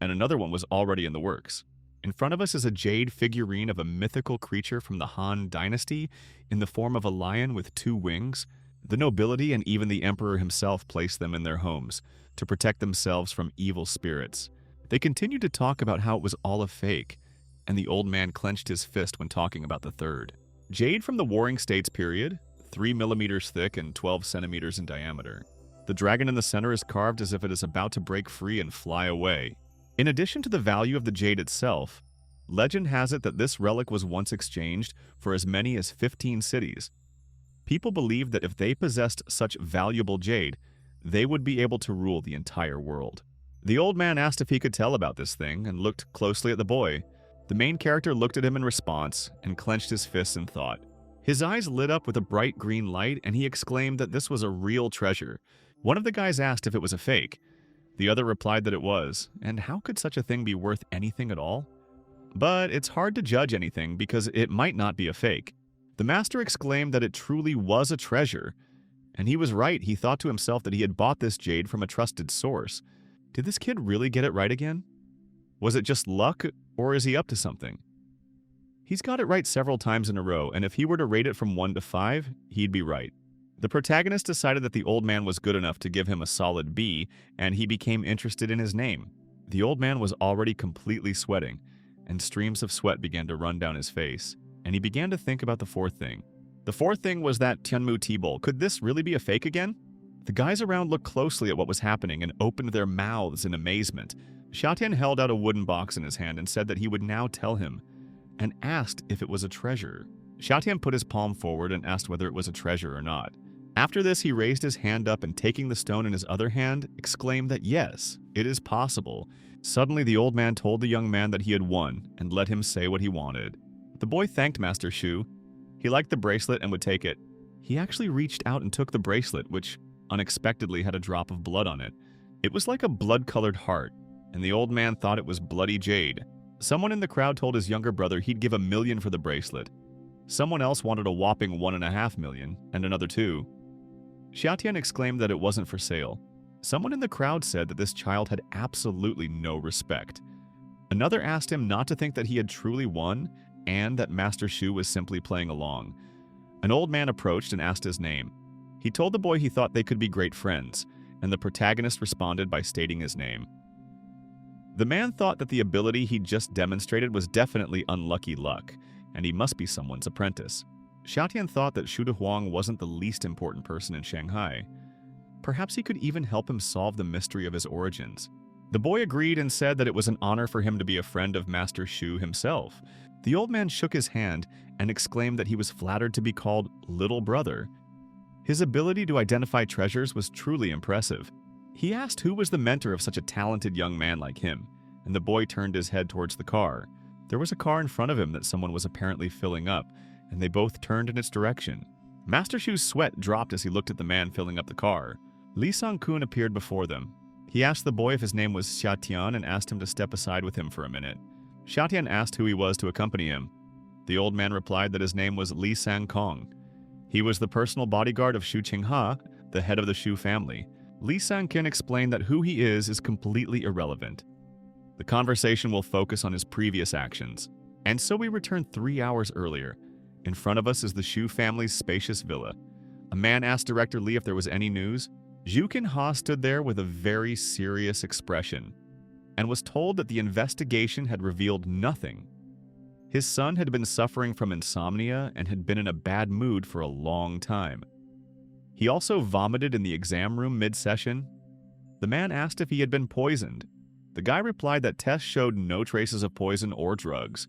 and another one was already in the works. In front of us is a jade figurine of a mythical creature from the Han dynasty in the form of a lion with 2 wings. The nobility and even the emperor himself placed them in their homes to protect themselves from evil spirits. They continued to talk about how it was all a fake, and the old man clenched his fist when talking about the third. Jade from the Warring States period, 3 millimeters thick and 12 centimeters in diameter. The dragon in the center is carved as if it is about to break free and fly away. In addition to the value of the jade itself, legend has it that this relic was once exchanged for as many as 15 cities. People believed that if they possessed such valuable jade, they would be able to rule the entire world. The old man asked if he could tell about this thing and looked closely at the boy. The main character looked at him in response and clenched his fists in thought. His eyes lit up with a bright green light and he exclaimed that this was a real treasure. One of the guys asked if it was a fake. The other replied that it was, and how could such a thing be worth anything at all? But it's hard to judge anything because it might not be a fake. The master exclaimed that it truly was a treasure, and he was right. He thought to himself that he had bought this jade from a trusted source. Did this kid really get it right again? Was it just luck, or is he up to something? He's got it right several times in a row, and if he were to rate it from 1 to 5, he'd be right. The protagonist decided that the old man was good enough to give him a solid B, and he became interested in his name. The old man was already completely sweating, and streams of sweat began to run down his face, and he began to think about the fourth thing. The fourth thing was that Tianmu tea bowl. Could this really be a fake again? The guys around looked closely at what was happening and opened their mouths in amazement. Xiaotian held out a wooden box in his hand and said that he would now tell him, and asked if it was a treasure. Xiaotian put his palm forward and asked whether it was a treasure or not. After this, he raised his hand up and taking the stone in his other hand, exclaimed that yes, it is possible. Suddenly, the old man told the young man that he had won and let him say what he wanted. The boy thanked Master Shu. He liked the bracelet and would take it. He actually reached out and took the bracelet, which unexpectedly had a drop of blood on it. It was like a blood-colored heart, and the old man thought it was bloody jade. Someone in the crowd told his younger brother he'd give $1 million for the bracelet. Someone else wanted a whopping $1.5 million, and another $2 million. Xiaotian exclaimed that it wasn't for sale. Someone in the crowd said that this child had absolutely no respect. Another asked him not to think that he had truly won and that Master Shu was simply playing along. An old man approached and asked his name. He told the boy he thought they could be great friends, and the protagonist responded by stating his name. The man thought that the ability he'd just demonstrated was definitely unlucky luck, and he must be someone's apprentice. Xiaotian thought that Shu Dehuang wasn't the least important person in Shanghai. Perhaps he could even help him solve the mystery of his origins. The boy agreed and said that it was an honor for him to be a friend of Master Shu himself. The old man shook his hand and exclaimed that he was flattered to be called Little Brother. His ability to identify treasures was truly impressive. He asked who was the mentor of such a talented young man like him, and the boy turned his head towards the car. There was a car in front of him that someone was apparently filling up, and they both turned in its direction. Master Shu's sweat dropped as he looked at the man filling up the car. Li Sang-kun appeared before them. He asked the boy if his name was Xiaotian and asked him to step aside with him for a minute. Xiaotian asked who he was to accompany him. The old man replied that his name was Li Sang-kong. He was the personal bodyguard of Shu Qingha, the head of the Shu family. Li Sang-kin explained that who he is completely irrelevant. The conversation will focus on his previous actions. And so we return 3 hours earlier. In front of us is the Shu family's spacious villa. A man asked Director Li if there was any news. Zhu Qinha stood there with a very serious expression and was told that the investigation had revealed nothing. His son had been suffering from insomnia and had been in a bad mood for a long time. He also vomited in the exam room mid-session. The man asked if he had been poisoned. The guy replied that tests showed no traces of poison or drugs,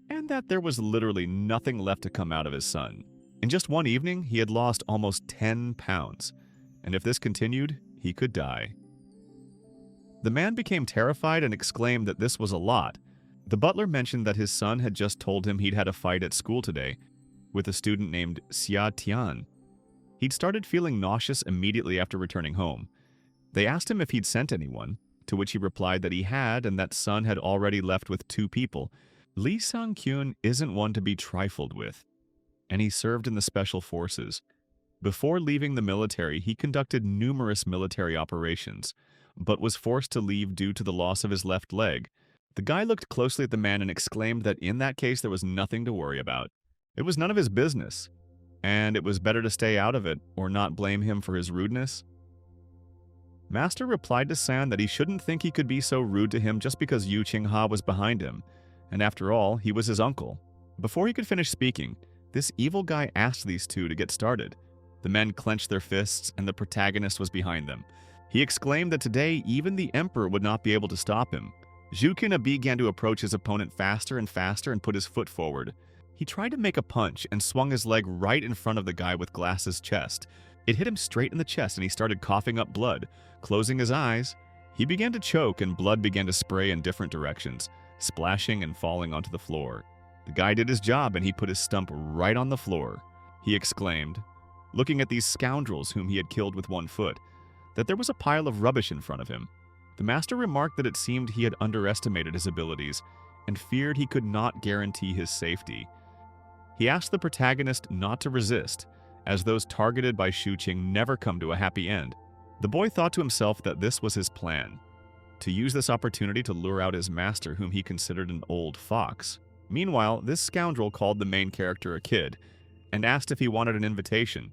and that there was literally nothing left to come out of his son. In just one evening, he had lost almost 10 pounds, and if this continued, he could die. The man became terrified and exclaimed that this was a lot. The butler mentioned that his son had just told him he'd had a fight at school today with a student named Xia Tian. He'd started feeling nauseous immediately after returning home. They asked him if he'd sent anyone, to which he replied that he had and that son had already left with 2 people. Lee Sang-kyun isn't one to be trifled with, and he served in the special forces. Before leaving the military, he conducted numerous military operations, but was forced to leave due to the loss of his left leg. The guy looked closely at the man and exclaimed that in that case there was nothing to worry about. It was none of his business, and it was better to stay out of it or not blame him for his rudeness. Master replied to San that he shouldn't think he could be so rude to him just because Yu Qingha was behind him, and after all, he was his uncle. Before he could finish speaking, this evil guy asked these two to get started. The men clenched their fists, and the protagonist was behind them. He exclaimed that today even the emperor would not be able to stop him. Zhu Qinha began to approach his opponent faster and faster and put his foot forward. He tried to make a punch and swung his leg right in front of the guy with glasses' chest. It hit him straight in the chest and he started coughing up blood. Closing his eyes, he began to choke and blood began to spray in different directions, splashing and falling onto the floor. The guy did his job and he put his stump right on the floor. He exclaimed, looking at these scoundrels whom he had killed with 1 foot, that there was a pile of rubbish in front of him. The master remarked that it seemed he had underestimated his abilities and feared he could not guarantee his safety. He asked the protagonist not to resist, as those targeted by Shu Qing never come to a happy end. The boy thought to himself that this was his plan, to use this opportunity to lure out his master whom he considered an old fox. Meanwhile, this scoundrel called the main character a kid and asked if he wanted an invitation.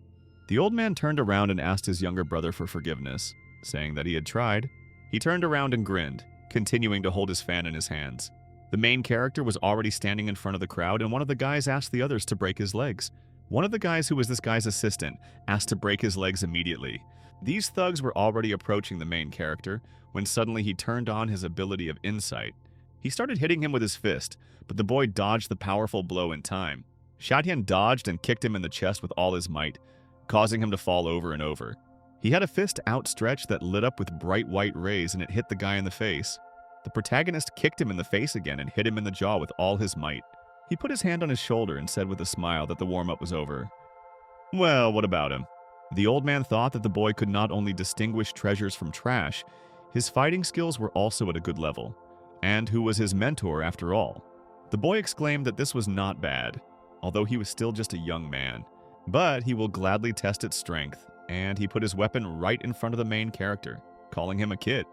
The old man turned around and asked his younger brother for forgiveness, saying that he had tried. He turned around and grinned, continuing to hold his fan in his hands. The main character was already standing in front of the crowd, and one of the guys asked the others to break his legs. One of the guys who was this guy's assistant asked to break his legs immediately. These thugs were already approaching the main character when suddenly he turned on his ability of insight. He started hitting him with his fist, but the boy dodged the powerful blow in time. Shatian dodged and kicked him in the chest with all his might, causing him to fall over and over. He had a fist outstretched that lit up with bright white rays and it hit the guy in the face. The protagonist kicked him in the face again and hit him in the jaw with all his might. He put his hand on his shoulder and said with a smile that the warm-up was over. Well, what about him? The old man thought that the boy could not only distinguish treasures from trash, his fighting skills were also at a good level, and who was his mentor after all. The boy exclaimed that this was not bad, although he was still just a young man, but he will gladly test its strength, and he put his weapon right in front of the main character, calling him a kid.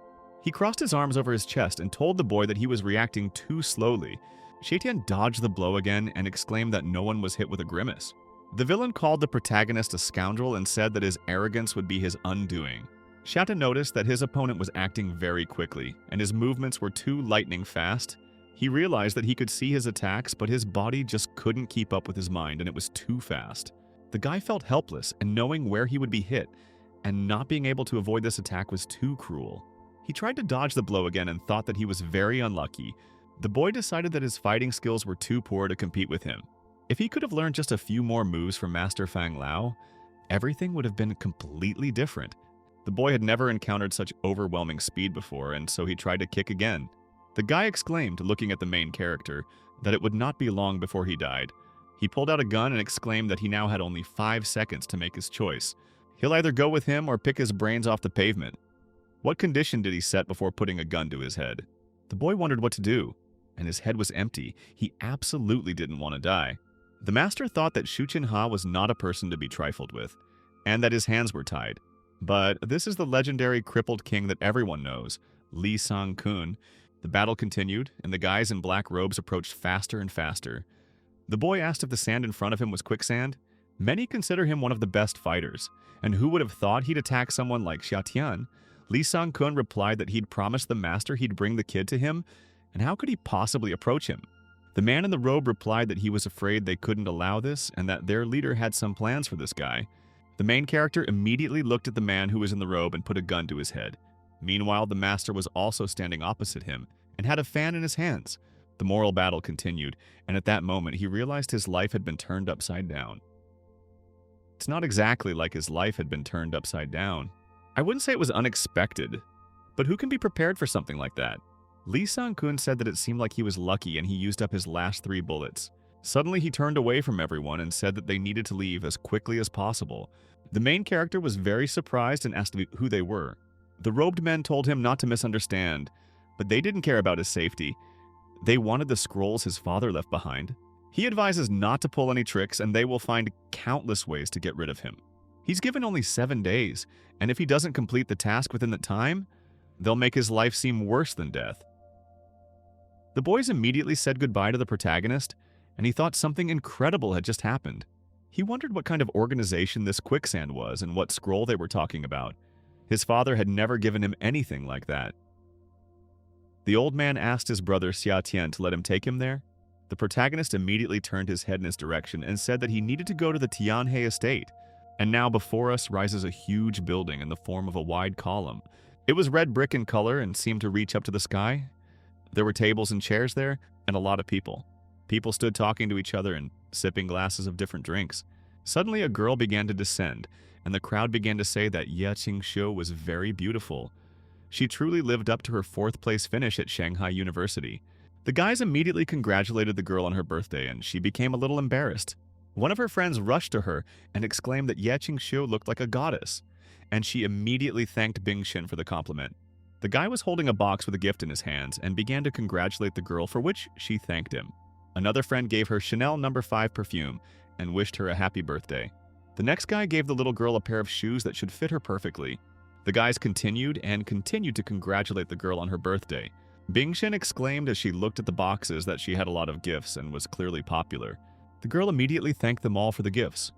He crossed his arms over his chest and told the boy that he was reacting too slowly. Shatian dodged the blow again and exclaimed that no one was hit with a grimace. The villain called the protagonist a scoundrel and said that his arrogance would be his undoing. Shata noticed that his opponent was acting very quickly, and his movements were too lightning fast. He realized that he could see his attacks, but his body just couldn't keep up with his mind, and it was too fast. The guy felt helpless, and knowing where he would be hit, and not being able to avoid this attack was too cruel. He tried to dodge the blow again and thought that he was very unlucky. The boy decided that his fighting skills were too poor to compete with him. If he could have learned just a few more moves from Master Fang Lao, everything would have been completely different. The boy had never encountered such overwhelming speed before, and so he tried to kick again. The guy exclaimed, looking at the main character, that it would not be long before he died. He pulled out a gun and exclaimed that he now had only 5 seconds to make his choice. He'll either go with him or pick his brains off the pavement. What condition did he set before putting a gun to his head? The boy wondered what to do, and his head was empty. He absolutely didn't want to die. The master thought that Shu Qinha was not a person to be trifled with, and that his hands were tied. But this is the legendary crippled king that everyone knows, Lee Sang-kyun. The battle continued, and the guys in black robes approached faster and faster. The boy asked if the sand in front of him was quicksand. Many consider him one of the best fighters, and who would have thought he'd attack someone like Xiatian? Lee Sang-kyun replied that he'd promised the master he'd bring the kid to him, and how could he possibly approach him? The man in the robe replied that he was afraid they couldn't allow this and that their leader had some plans for this guy. The main character immediately looked at the man who was in the robe and put a gun to his head. Meanwhile, the master was also standing opposite him and had a fan in his hands. The moral battle continued, and at that moment he realized his life had been turned upside down. It's not exactly like his life had been turned upside down. I wouldn't say it was unexpected, but who can be prepared for something like that? Lee Sang-kun said that it seemed like he was lucky and he used up his last 3 bullets. Suddenly he turned away from everyone and said that they needed to leave as quickly as possible. The main character was very surprised and asked who they were. The robed men told him not to misunderstand, but they didn't care about his safety. They wanted the scrolls his father left behind. He advises not to pull any tricks and they will find countless ways to get rid of him. He's given only 7 days, and if he doesn't complete the task within the time, they'll make his life seem worse than death. The boys immediately said goodbye to the protagonist, and he thought something incredible had just happened. He wondered what kind of organization this quicksand was and what scroll they were talking about. His father had never given him anything like that. The old man asked his brother Xia Tian to let him take him there. The protagonist immediately turned his head in his direction and said that he needed to go to the Tianhe estate. And now before us rises a huge building in the form of a wide column. It was red brick in color and seemed to reach up to the sky. There were tables and chairs there, and a lot of people. People stood talking to each other and sipping glasses of different drinks. Suddenly a girl began to descend, and the crowd began to say that Ye Qingxiu was very beautiful. She truly lived up to her 4th place finish at Shanghai University. The guys immediately congratulated the girl on her birthday, and she became a little embarrassed. One of her friends rushed to her and exclaimed that Ye Qingxiu looked like a goddess, and she immediately thanked Bingxin for the compliment. The guy was holding a box with a gift in his hands and began to congratulate the girl, for which she thanked him. Another friend gave her Chanel No. 5 perfume and wished her a happy birthday. The next guy gave the little girl a pair of shoes that should fit her perfectly. The guys continued to congratulate the girl on her birthday. Bingxin exclaimed as she looked at the boxes that she had a lot of gifts and was clearly popular. The girl immediately thanked them all for the gifts,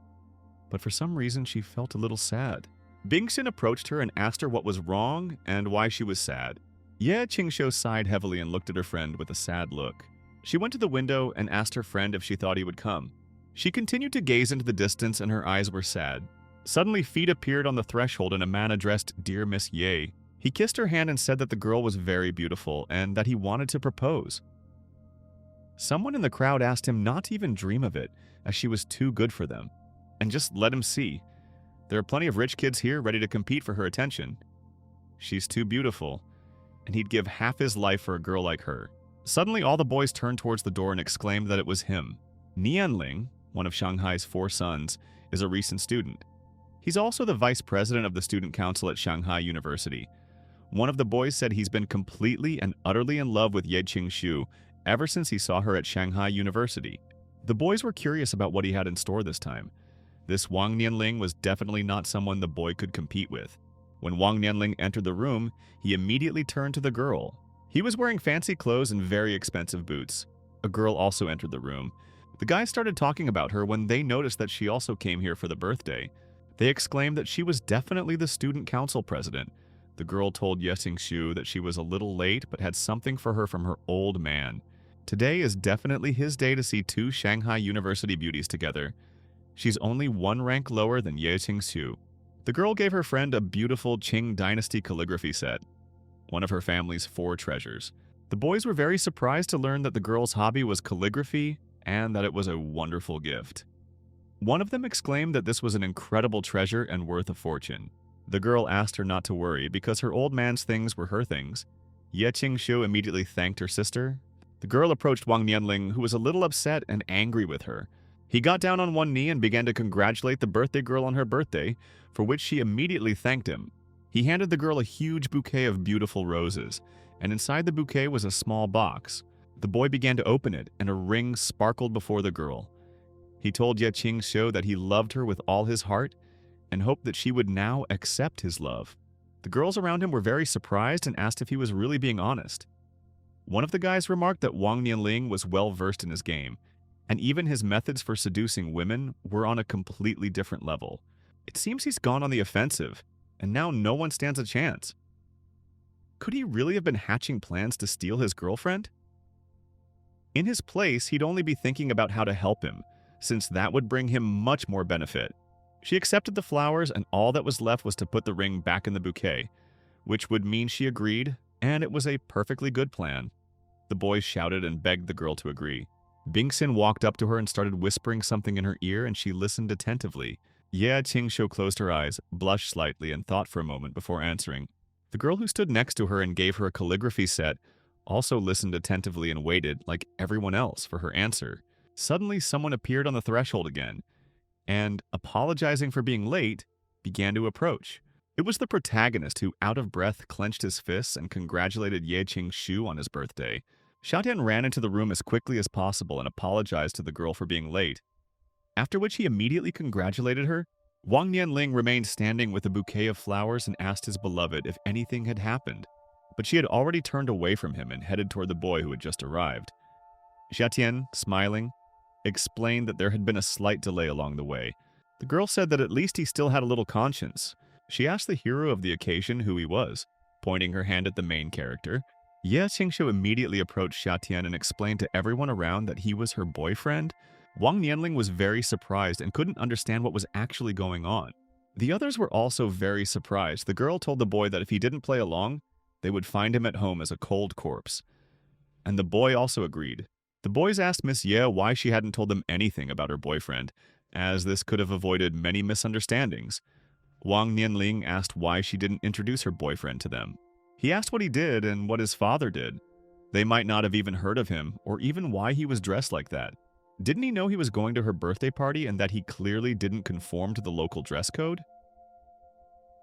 but for some reason she felt a little sad. Bingxin approached her and asked her what was wrong and why she was sad. Ye Qingxiu sighed heavily and looked at her friend with a sad look. She went to the window and asked her friend if she thought he would come. She continued to gaze into the distance and her eyes were sad. Suddenly feet appeared on the threshold and a man addressed Dear Miss Ye. He kissed her hand and said that the girl was very beautiful and that he wanted to propose. Someone in the crowd asked him not to even dream of it, as she was too good for them, and just let him see. There are plenty of rich kids here ready to compete for her attention. She's too beautiful, and he'd give half his life for a girl like her. Suddenly, all the boys turned towards the door and exclaimed that it was him. Nianling, one of Shanghai's 4 sons, is a recent student. He's also the vice president of the student council at Shanghai University. One of the boys said he's been completely and utterly in love with Ye Qingxiu ever since he saw her at Shanghai University. The boys were curious about what he had in store this time. This Wang Nianling was definitely not someone the boy could compete with. When Wang Nianling entered the room, he immediately turned to the girl. He was wearing fancy clothes and very expensive boots. A girl also entered the room. The guys started talking about her when they noticed that she also came here for the birthday. They exclaimed that she was definitely the student council president. The girl told Ye Qingxiu that she was a little late but had something for her from her old man. Today is definitely his day to see 2 Shanghai University beauties together. She's only 1 rank lower than Ye Qingxiu. The girl gave her friend a beautiful Qing dynasty calligraphy set, one of her family's 4 treasures. The boys were very surprised to learn that the girl's hobby was calligraphy and that it was a wonderful gift. One of them exclaimed that this was an incredible treasure and worth a fortune. The girl asked her not to worry because her old man's things were her things. Ye Qingxiu immediately thanked her sister. The girl approached Wang Nianling, who was a little upset and angry with her. He got down on one knee and began to congratulate the birthday girl on her birthday, for which she immediately thanked him. He handed the girl a huge bouquet of beautiful roses, and inside the bouquet was a small box. The boy began to open it, and a ring sparkled before the girl. He told Ye Qingxiu that he loved her with all his heart and hoped that she would now accept his love. The girls around him were very surprised and asked if he was really being honest. One of the guys remarked that Wang Nianling was well versed in his game, and even his methods for seducing women were on a completely different level. It seems he's gone on the offensive, and now no one stands a chance. Could he really have been hatching plans to steal his girlfriend? In his place, he'd only be thinking about how to help him, since that would bring him much more benefit. She accepted the flowers, and all that was left was to put the ring back in the bouquet, which would mean she agreed, and it was a perfectly good plan. The boys shouted and begged the girl to agree. Bingsin walked up to her and started whispering something in her ear, and she listened attentively. Ye Qingshu closed her eyes, blushed slightly, and thought for a moment before answering. The girl who stood next to her and gave her a calligraphy set also listened attentively and waited, like everyone else, for her answer. Suddenly, someone appeared on the threshold again, and, apologizing for being late, began to approach. It was the protagonist who, out of breath, clenched his fists and congratulated Ye Qingshu on his birthday. Xiaotian ran into the room as quickly as possible and apologized to the girl for being late, after which he immediately congratulated her. Wang Nianling remained standing with a bouquet of flowers and asked his beloved if anything had happened, but she had already turned away from him and headed toward the boy who had just arrived. Xiaotian, smiling, explained that there had been a slight delay along the way. The girl said that at least he still had a little conscience. She asked the hero of the occasion who he was, pointing her hand at the main character. Ye Qingshu immediately approached Xiaotian and explained to everyone around that he was her boyfriend. Wang Nianling was very surprised and couldn't understand what was actually going on. The others were also very surprised. The girl told the boy that if he didn't play along, they would find him at home as a cold corpse. And the boy also agreed. The boys asked Miss Ye why she hadn't told them anything about her boyfriend, as this could have avoided many misunderstandings. Wang Nianling asked why she didn't introduce her boyfriend to them. He asked what he did and what his father did. They might not have even heard of him, or even why he was dressed like that. Didn't he know he was going to her birthday party and that he clearly didn't conform to the local dress code?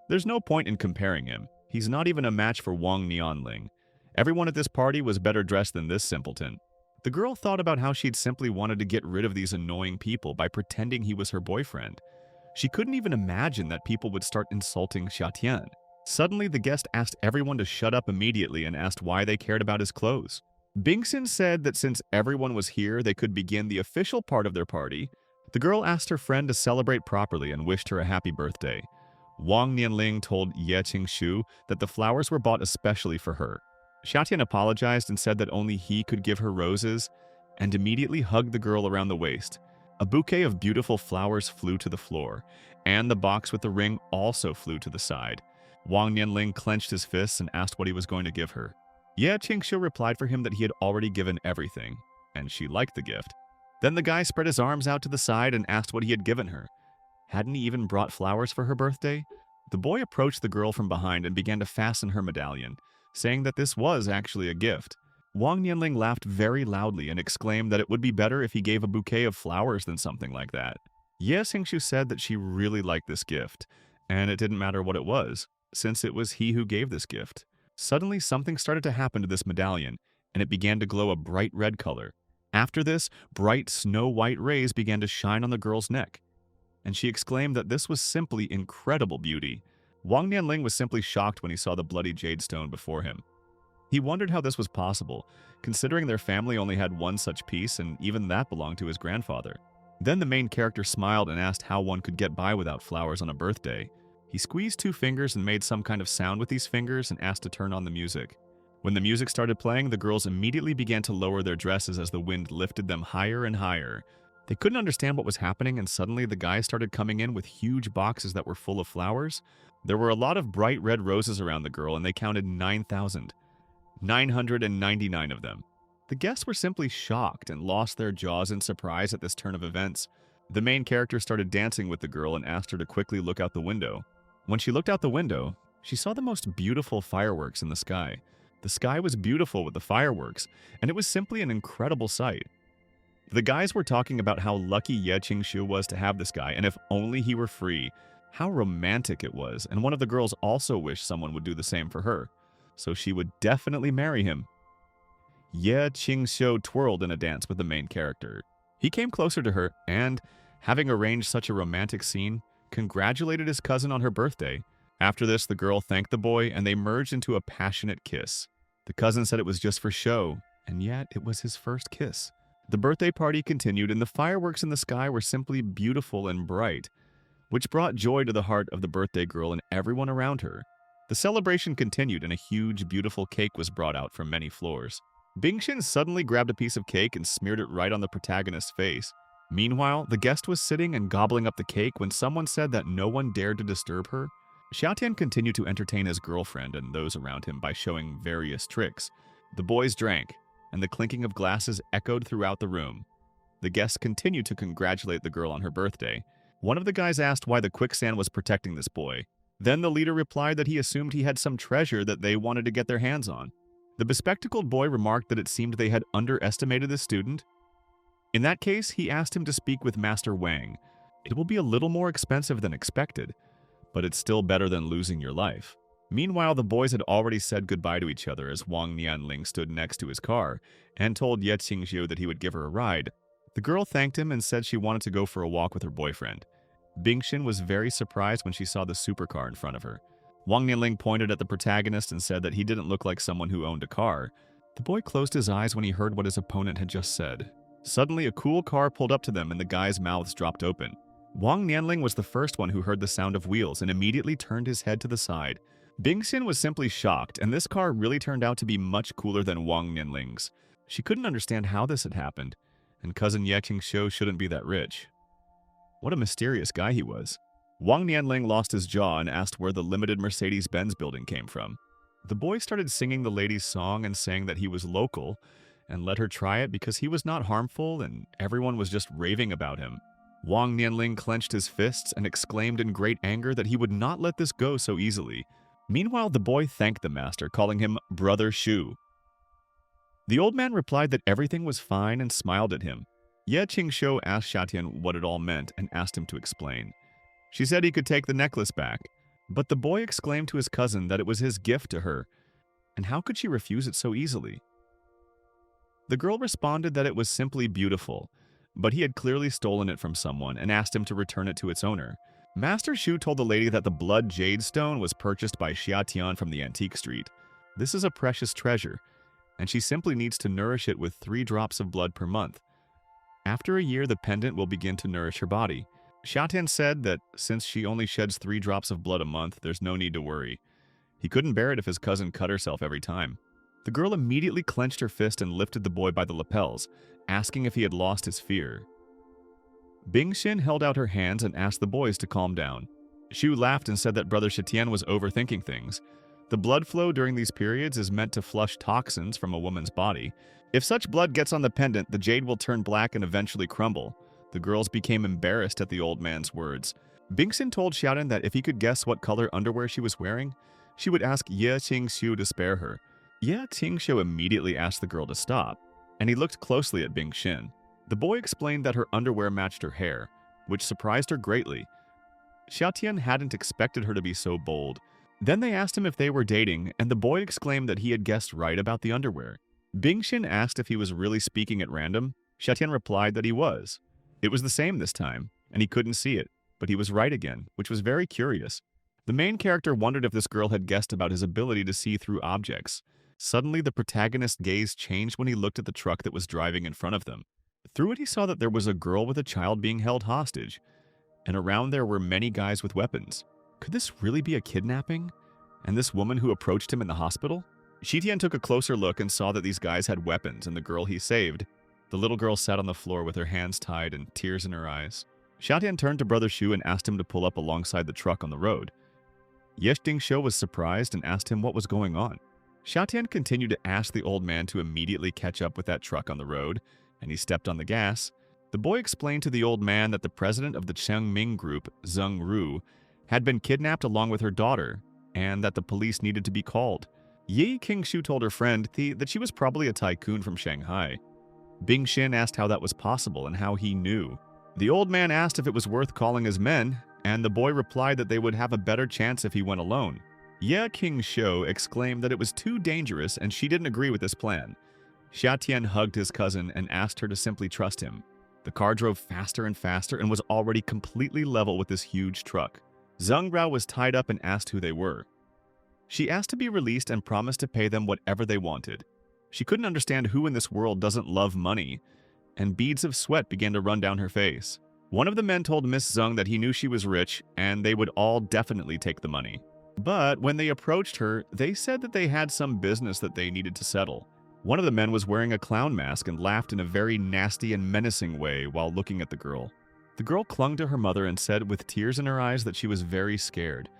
There's no point in comparing him. He's not even a match for Wang Nianling. Everyone at this party was better dressed than this simpleton. The girl thought about how she'd simply wanted to get rid of these annoying people by pretending he was her boyfriend. She couldn't even imagine that people would start insulting Xiaotian. Suddenly, the guest asked everyone to shut up immediately and asked why they cared about his clothes. Bingsin said that since everyone was here, they could begin the official part of their party. The girl asked her friend to celebrate properly and wished her a happy birthday. Wang Nianling told Ye Qingshu that the flowers were bought especially for her. Xiaotian apologized and said that only he could give her roses, and immediately hugged the girl around the waist. A bouquet of beautiful flowers flew to the floor, and the box with the ring also flew to the side. Wang Nianling clenched his fists and asked what he was going to give her. Ye Qingshu replied for him that he had already given everything, and she liked the gift. Then the guy spread his arms out to the side and asked what he had given her. Hadn't he even brought flowers for her birthday? The boy approached the girl from behind and began to fasten her medallion, saying that this was actually a gift. Wang Nianling laughed very loudly and exclaimed that it would be better if he gave a bouquet of flowers than something like that. Ye Qingshu said that she really liked this gift, and it didn't matter what it was, since it was he who gave this gift. Suddenly, something started to happen to this medallion, and it began to glow a bright red color. After this, bright snow-white rays began to shine on the girl's neck, and she exclaimed that this was simply incredible beauty. Wang Nianling was simply shocked when he saw the bloody jade stone before him. He wondered how this was possible, considering their family only had one such piece, and even that belonged to his grandfather. Then the main character smiled and asked how one could get by without flowers on a birthday. He squeezed 2 fingers and made some kind of sound with these fingers and asked to turn on the music. When the music started playing, the girls immediately began to lower their dresses as the wind lifted them higher and higher. They couldn't understand what was happening, and suddenly the guys started coming in with huge boxes that were full of flowers. There were a lot of bright red roses around the girl, and they counted 9,999 of them. The guests were simply shocked and lost their jaws in surprise at this turn of events. The main character started dancing with the girl and asked her to quickly look out the window. When she looked out the window, she saw the most beautiful fireworks in the sky. The sky was beautiful with the fireworks, and it was simply an incredible sight. The guys were talking about how lucky Ye Qingshu was to have this guy, and if only he were free. How romantic it was, and one of the girls also wished someone would do the same for her, so she would definitely marry him. Ye Qingshu twirled in a dance with the main character. He came closer to her and, having arranged such a romantic scene, congratulated his cousin on her birthday. After this, the girl thanked the boy, and they merged into a passionate kiss. The cousin said it was just for show, and yet it was his first kiss. The birthday party continued, and the fireworks in the sky were simply beautiful and bright, which brought joy to the heart of the birthday girl and everyone around her. The celebration continued, and a huge, beautiful cake was brought out from many floors. Bingxin suddenly grabbed a piece of cake and smeared it right on the protagonist's face. Meanwhile, the guest was sitting and gobbling up the cake when someone said that no one dared to disturb her. Xiaotian continued to entertain his girlfriend and those around him by showing various tricks. The boys drank, and the clinking of glasses echoed throughout the room. The guests continued to congratulate the girl on her birthday. One of the guys asked why the quicksand was protecting this boy. Then the leader replied that he assumed he had some treasure that they wanted to get their hands on. The bespectacled boy remarked that it seemed they had underestimated the student. In that case, he asked him to speak with Master Wang. It will be a little more expensive than expected, but it's still better than losing your life. Meanwhile, the boys had already said goodbye to each other as Wang Nianling stood next to his car and told Ye Qingxiu that he would give her a ride. The girl thanked him and said she wanted to go for a walk with her boyfriend. Bingxin was very surprised when she saw the supercar in front of her. Wang Nianling pointed at the protagonist and said that he didn't look like someone who owned a car. The boy closed his eyes when he heard what his opponent had just said. Suddenly, a cool car pulled up to them and the guys' mouths dropped open. Wang Nianling was the first one who heard the sound of wheels and immediately turned his head to the side. Bingxin was simply shocked, and this car really turned out to be much cooler than Wang Nianling's. She couldn't understand how this had happened, and cousin Ye Qingxiu shouldn't be that rich. What a mysterious guy he was. Wang Nianling lost his jaw and asked where the limited Mercedes-Benz building came from. The boy started singing the lady's song and saying that he was local and let her try it because he was not harmful and everyone was just raving about him. Wang Nianling clenched his fists and exclaimed in great anger that he would not let this go so easily. Meanwhile, the boy thanked the master, calling him Brother Shu. The old man replied that everything was fine and smiled at him. Ye Qingxiu asked Xiaotian what it all meant and asked him to explain. She said he could take the necklace back, but the boy exclaimed to his cousin that it was his gift to her, and how could she refuse it so easily? The girl responded that it was simply beautiful, but he had clearly stolen it from someone and asked him to return it to its owner. Master Shu told the lady that the blood jade stone was purchased by Xiaotian from the antique street. This is a precious treasure, and she simply needs to nourish it with 3 drops of blood per month. After a year, the pendant will begin to nourish her body. Xiaotian said that since she only sheds 3 drops of blood a month, there's no need to worry. He couldn't bear it if his cousin cut herself every time. The girl immediately clenched her fist and lifted the boy by the lapels, asking if he had lost his fear. Bingxin held out her hands and asked the boys to calm down. Shu laughed and said that Brother Shitian was overthinking things. The blood flow during these periods is meant to flush toxins from a woman's body. If such blood gets on the pendant, the jade will turn black and eventually crumble. The girls became embarrassed at the old man's words. Bingxin told Xiaotian that if he could guess what color underwear she was wearing, she would ask Ye Qingxiu to spare her. Ye Qingxiu immediately asked the girl to stop, and he looked closely at Bingxin. The boy explained that her underwear matched her hair, which surprised her greatly. Xiaotian hadn't expected her to be so bold. Then they asked him if they were dating, and the boy exclaimed that he had guessed right about the underwear. Bingxin asked if he was really speaking at random. Xiaotian replied that he was. It was the same this time, and he couldn't see it, but he was right again, which was very curious. The main character wondered if this girl had guessed about his ability to see through objects. Suddenly, the protagonist's gaze changed when he looked at the truck that was driving in front of them. Through it, he saw that there was a girl with a child being held hostage, and around there were many guys with weapons. Could this really be a kidnapping? And this woman who approached him in the hospital? Shitian took a closer look and saw that these guys had weapons, and the girl he saved. The little girl sat on the floor with her hands tied and tears in her eyes. Xiaotian turned to Brother Shu and asked him to pull up alongside the truck on the road. Ye Qingxiu was surprised and asked him what was going on. Xiaotian continued to ask the old man to immediately catch up with that truck on the road, and he stepped on the gas. The boy explained to the old man that the president of the Chengming group, Zheng Ru, had been kidnapped along with her daughter, and that the police needed to be called. Ye Qingxiu told her friend that she was probably a tycoon from Shanghai. Bingxin asked how that was possible and how he knew. The old man asked if it was worth calling his men, and the boy replied that they would have a better chance if he went alone. Ye Qingxiu exclaimed that it was too dangerous and she didn't agree with this plan. Xiaotian hugged his cousin and asked her to simply trust him. The car drove faster and faster and was already completely level with this huge truck. Zheng Rao was tied up and asked who they were. She asked to be released and promised to pay them whatever they wanted. She couldn't understand who in this world doesn't love money, and beads of sweat began to run down her face. One of the men told Miss Zheng that he knew she was rich and they would all definitely take the money. But when they approached her, they said that they had some business that they needed to settle. One of the men was wearing a clown mask and laughed in a very nasty and menacing way while looking at the girl. The girl clung to her mother and said with tears in her eyes that she was very scared.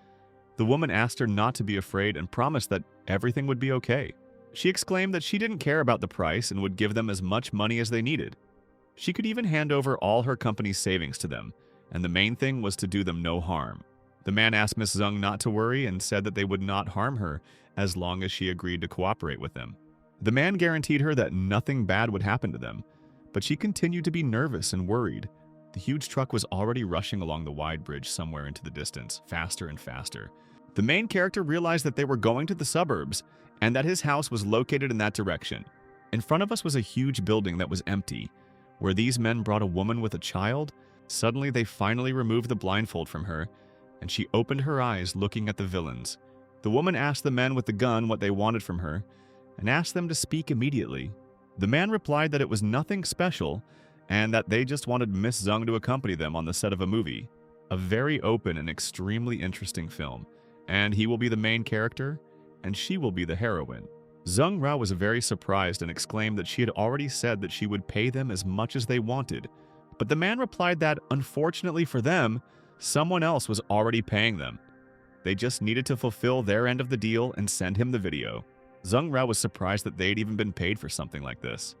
The woman asked her not to be afraid and promised that everything would be okay. She exclaimed that she didn't care about the price and would give them as much money as they needed. She could even hand over all her company's savings to them, and the main thing was to do them no harm. The man asked Miss Zung not to worry and said that they would not harm her as long as she agreed to cooperate with them. The man guaranteed her that nothing bad would happen to them, but she continued to be nervous and worried. The huge truck was already rushing along the wide bridge somewhere into the distance, faster and faster. The main character realized that they were going to the suburbs and that his house was located in that direction. In front of us was a huge building that was empty. Where these men brought a woman with a child, suddenly they finally removed the blindfold from her, and she opened her eyes looking at the villains. The woman asked the men with the gun what they wanted from her, and asked them to speak immediately. The man replied that it was nothing special, and that they just wanted Miss Zung to accompany them on the set of a movie. A very open and extremely interesting film, and he will be the main character, and she will be the heroine. Zung Rao was very surprised and exclaimed that she had already said that she would pay them as much as they wanted. But the man replied that, unfortunately for them, someone else was already paying them. They just needed to fulfill their end of the deal and send him the video. Zung Rao was surprised that they'd even been paid for something like this.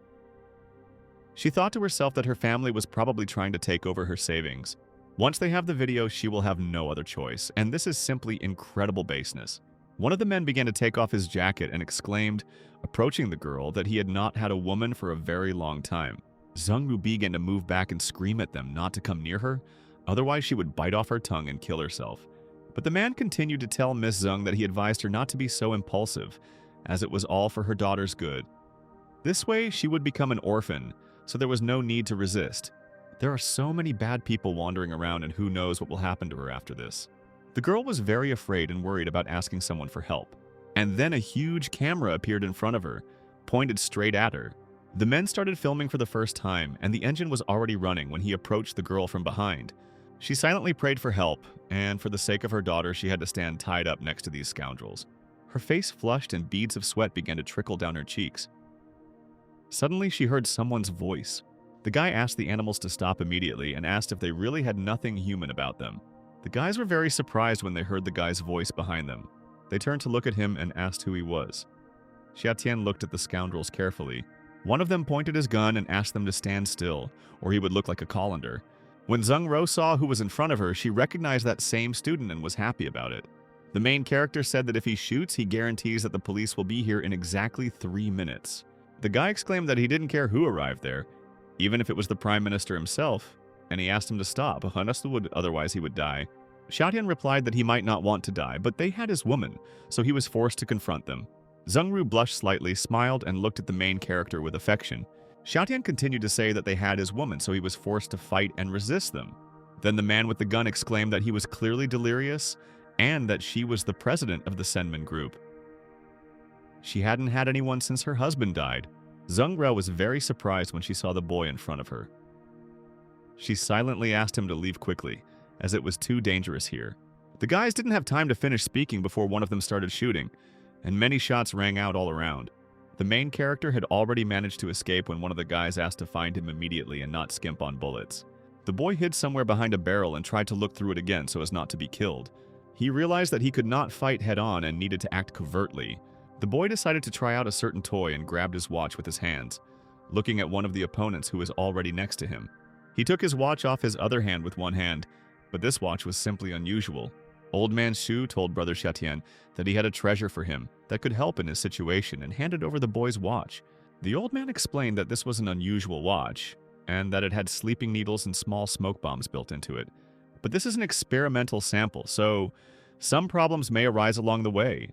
She thought to herself that her family was probably trying to take over her savings. Once they have the video, she will have no other choice, and this is simply incredible baseness. One of the men began to take off his jacket and exclaimed, approaching the girl, that he had not had a woman for a very long time. Zung Ru began to move back and scream at them not to come near her, otherwise she would bite off her tongue and kill herself. But the man continued to tell Miss Zung that he advised her not to be so impulsive, as it was all for her daughter's good. This way, she would become an orphan, so there was no need to resist. There are so many bad people wandering around, and who knows what will happen to her after this. The girl was very afraid and worried about asking someone for help. And then a huge camera appeared in front of her, pointed straight at her. The men started filming for the first time, and the engine was already running when he approached the girl from behind. She silently prayed for help, and for the sake of her daughter, she had to stand tied up next to these scoundrels. Her face flushed and beads of sweat began to trickle down her cheeks. Suddenly, she heard someone's voice. The guy asked the animals to stop immediately and asked if they really had nothing human about them. The guys were very surprised when they heard the guy's voice behind them. They turned to look at him and asked who he was. Xia Tian looked at the scoundrels carefully. One of them pointed his gun and asked them to stand still, or he would look like a colander. When Zung Ro saw who was in front of her, she recognized that same student and was happy about it. The main character said that if he shoots, he guarantees that the police will be here in exactly 3 minutes. The guy exclaimed that he didn't care who arrived there, even if it was the Prime Minister himself, and he asked him to stop, otherwise he would die. Xiaotian replied that he might not want to die, but they had his woman, so he was forced to confront them. Zung Ru blushed slightly, smiled, and looked at the main character with affection. Xiaotian continued to say that they had his woman, so he was forced to fight and resist them. Then the man with the gun exclaimed that he was clearly delirious, and that she was the president of the Senman group. She hadn't had anyone since her husband died. Zung Rao was very surprised when she saw the boy in front of her. She silently asked him to leave quickly, as it was too dangerous here. The guys didn't have time to finish speaking before one of them started shooting, and many shots rang out all around. The main character had already managed to escape when one of the guys asked to find him immediately and not skimp on bullets. The boy hid somewhere behind a barrel and tried to look through it again so as not to be killed. He realized that he could not fight head-on and needed to act covertly. The boy decided to try out a certain toy and grabbed his watch with his hands, looking at one of the opponents who was already next to him. He took his watch off his other hand with one hand, but this watch was simply unusual. Old Man Shu told Brother Xiaotian that he had a treasure for him that could help in his situation and handed over the boy's watch. The old man explained that this was an unusual watch and that it had sleeping needles and small smoke bombs built into it. But this is an experimental sample, so some problems may arise along the way.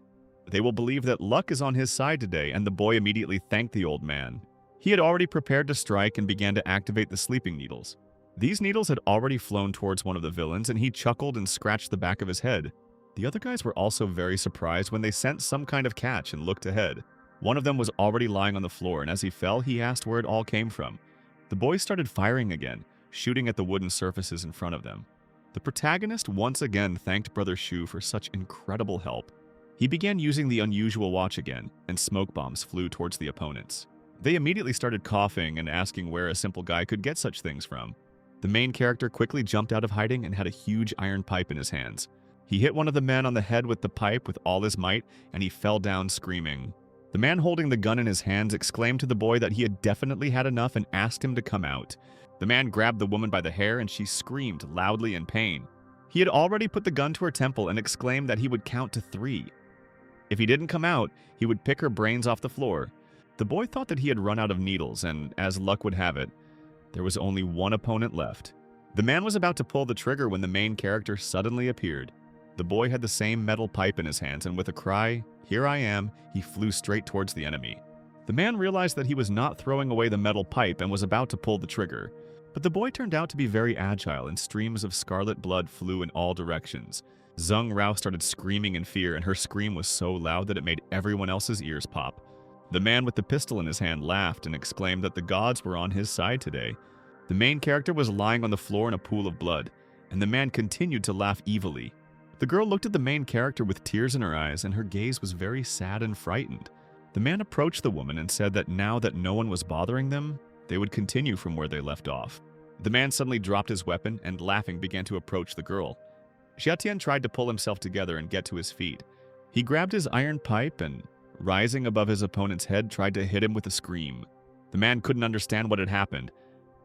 They will believe that luck is on his side today, and the boy immediately thanked the old man. He had already prepared to strike and began to activate the sleeping needles. These needles had already flown towards one of the villains, and he chuckled and scratched the back of his head. The other guys were also very surprised when they sensed some kind of catch and looked ahead. One of them was already lying on the floor, and as he fell, he asked where it all came from. The boys started firing again, shooting at the wooden surfaces in front of them. The protagonist once again thanked Brother Shu for such incredible help. He began using the unusual watch again, and smoke bombs flew towards the opponents. They immediately started coughing and asking where a simple guy could get such things from. The main character quickly jumped out of hiding and had a huge iron pipe in his hands. He hit one of the men on the head with the pipe with all his might, and he fell down screaming. The man holding the gun in his hands exclaimed to the boy that he had definitely had enough and asked him to come out. The man grabbed the woman by the hair and she screamed loudly in pain. He had already put the gun to her temple and exclaimed that he would count to 3. If he didn't come out, he would pick her brains off the floor. The boy thought that he had run out of needles, and as luck would have it, there was only one opponent left. The man was about to pull the trigger when the main character suddenly appeared. The boy had the same metal pipe in his hands, and with a cry, "Here I am," he flew straight towards the enemy. The man realized that he was not throwing away the metal pipe and was about to pull the trigger. But the boy turned out to be very agile, and streams of scarlet blood flew in all directions. Zheng Rao started screaming in fear, and her scream was so loud that it made everyone else's ears pop. The man with the pistol in his hand laughed and exclaimed that the gods were on his side today. The main character was lying on the floor in a pool of blood, and the man continued to laugh evilly. The girl looked at the main character with tears in her eyes, and her gaze was very sad and frightened. The man approached the woman and said that now that no one was bothering them, they would continue from where they left off. The man suddenly dropped his weapon and, laughing, began to approach the girl. Xiatian tried to pull himself together and get to his feet. He grabbed his iron pipe and, rising above his opponent's head, tried to hit him with a scream. The man couldn't understand what had happened,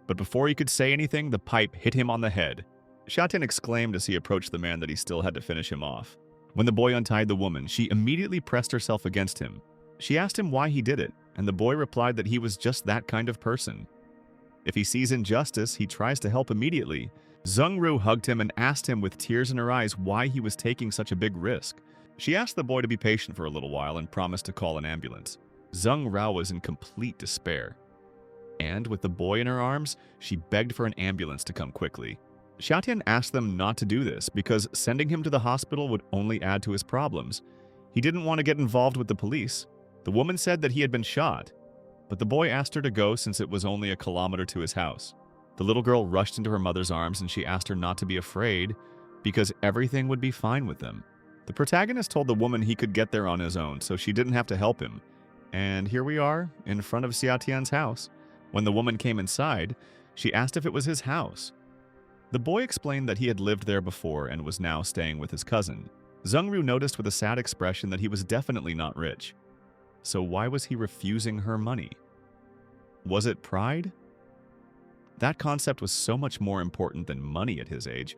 but before he could say anything, the pipe hit him on the head. Xiatian exclaimed as he approached the man that he still had to finish him off. When the boy untied the woman, she immediately pressed herself against him. She asked him why he did it, and the boy replied that he was just that kind of person. If he sees injustice, he tries to help immediately. Zheng Rao hugged him and asked him with tears in her eyes why he was taking such a big risk. She asked the boy to be patient for a little while and promised to call an ambulance. Zheng Rao was in complete despair. And with the boy in her arms, she begged for an ambulance to come quickly. Xiatian asked them not to do this because sending him to the hospital would only add to his problems. He didn't want to get involved with the police. The woman said that he had been shot, but the boy asked her to go since it was only a kilometer to his house. The little girl rushed into her mother's arms and she asked her not to be afraid because everything would be fine with them. The protagonist told the woman he could get there on his own, so she didn't have to help him. And here we are, in front of Xiatian's house. When the woman came inside, she asked if it was his house. The boy explained that he had lived there before and was now staying with his cousin. Zheng Rao noticed with a sad expression that he was definitely not rich. So why was he refusing her money? Was it pride? That concept was so much more important than money at his age.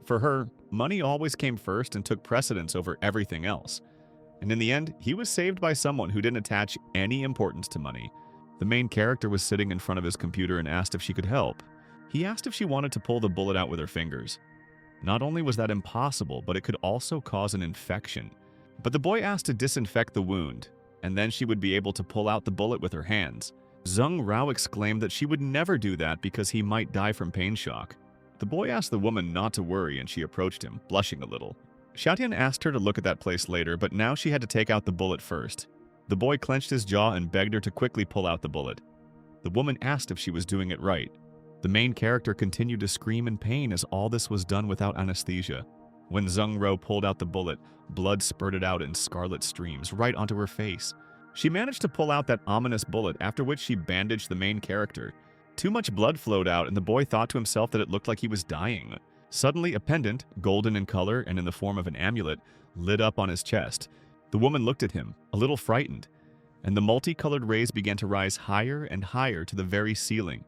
For her, money always came first and took precedence over everything else. And in the end, he was saved by someone who didn't attach any importance to money. The main character was sitting in front of his computer and asked if she could help. He asked if she wanted to pull the bullet out with her fingers. Not only was that impossible, but it could also cause an infection. But the boy asked to disinfect the wound, and then she would be able to pull out the bullet with her hands. Zheng Rao exclaimed that she would never do that because he might die from pain shock. The boy asked the woman not to worry and she approached him, blushing a little. Xiatian asked her to look at that place later, but now she had to take out the bullet first. The boy clenched his jaw and begged her to quickly pull out the bullet. The woman asked if she was doing it right. The main character continued to scream in pain as all this was done without anesthesia. When Zheng Rao pulled out the bullet, blood spurted out in scarlet streams right onto her face. She managed to pull out that ominous bullet, after which she bandaged the main character. Too much blood flowed out, and the boy thought to himself that it looked like he was dying. Suddenly, a pendant, golden in color and in the form of an amulet, lit up on his chest. The woman looked at him, a little frightened, and the multicolored rays began to rise higher and higher to the very ceiling.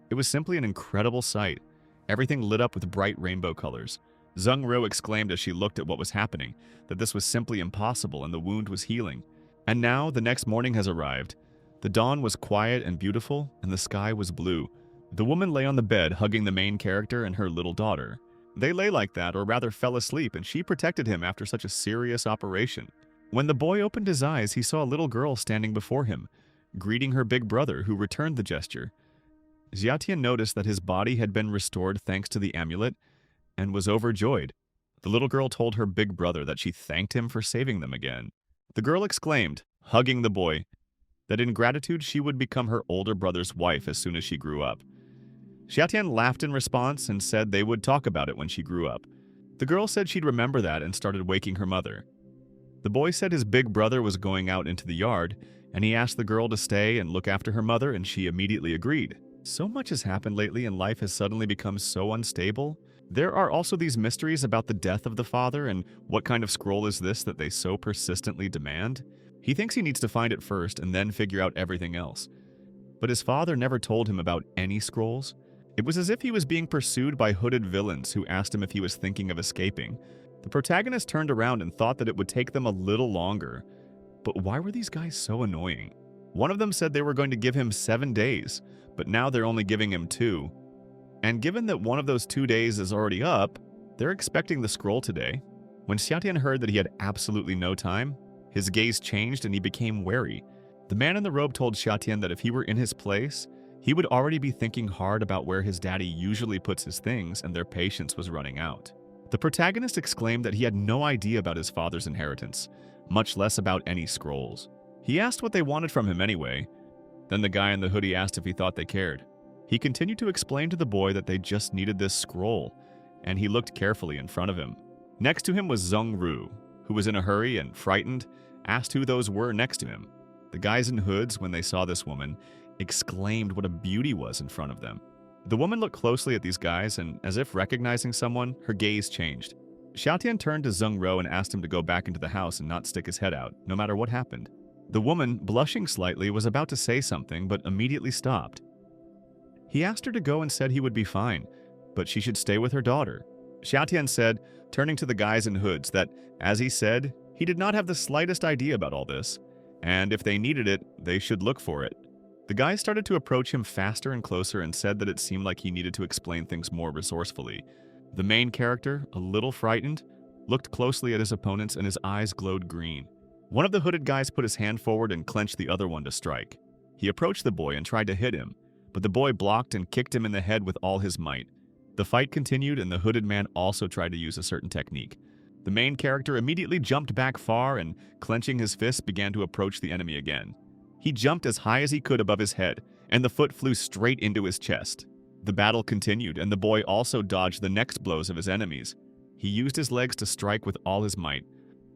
It was simply an incredible sight. Everything lit up with bright rainbow colors. Zheng Rao exclaimed as she looked at what was happening, that this was simply impossible and the wound was healing. And now, the next morning has arrived. The dawn was quiet and beautiful, and the sky was blue. The woman lay on the bed hugging the main character and her little daughter. They lay like that, or rather fell asleep, and she protected him after such a serious operation. When the boy opened his eyes, he saw a little girl standing before him, greeting her big brother, who returned the gesture. Xiatian noticed that his body had been restored thanks to the amulet, and was overjoyed. The little girl told her big brother that she thanked him for saving them again. The girl exclaimed, hugging the boy, that in gratitude she would become her older brother's wife as soon as she grew up. Xiatian laughed in response and said they would talk about it when she grew up. The girl said she'd remember that and started waking her mother. The boy said his big brother was going out into the yard, and he asked the girl to stay and look after her mother, and she immediately agreed. So much has happened lately, and life has suddenly become so unstable. There are also these mysteries about the death of the father, and what kind of scroll is this that they so persistently demand? He thinks he needs to find it first and then figure out everything else. But his father never told him about any scrolls. It was as if he was being pursued by hooded villains who asked him if he was thinking of escaping. The protagonist turned around and thought that it would take them a little longer. But why were these guys so annoying? One of them said they were going to give him 7 days, but now they're only giving him 2. And given that one of those 2 days is already up, they're expecting the scroll today. When Xiaotian heard that he had absolutely no time, his gaze changed and he became wary. The man in the robe told Xiaotian that if he were in his place, he would already be thinking hard about where his daddy usually puts his things, and their patience was running out. The protagonist exclaimed that he had no idea about his father's inheritance, much less about any scrolls. He asked what they wanted from him anyway. Then the guy in the hoodie asked if he thought they cared. He continued to explain to the boy that they just needed this scroll, and he looked carefully in front of him. Next to him was Zheng Ru, who was in a hurry and, frightened, asked who those were next to him. The guys in hoods, when they saw this woman, exclaimed what a beauty was in front of them. The woman looked closely at these guys, and as if recognizing someone, her gaze changed. Xiaotian turned to Zheng Ru and asked him to go back into the house and not stick his head out, no matter what happened. The woman, blushing slightly, was about to say something, but immediately stopped. He asked her to go and said he would be fine, but she should stay with her daughter. Xiaotian said, turning to the guys in hoods, that, as he said, he did not have the slightest idea about all this, and if they needed it, they should look for it. The guys started to approach him faster and closer and said that it seemed like he needed to explain things more resourcefully. The main character, a little frightened, looked closely at his opponents and his eyes glowed green. One of the hooded guys put his hand forward and clenched the other one to strike. He approached the boy and tried to hit him, but the boy blocked and kicked him in the head with all his might. The fight continued, and the hooded man also tried to use a certain technique. The main character immediately jumped back far and, clenching his fist, began to approach the enemy again. He jumped as high as he could above his head, and the foot flew straight into his chest. The battle continued, and the boy also dodged the next blows of his enemies. He used his legs to strike with all his might.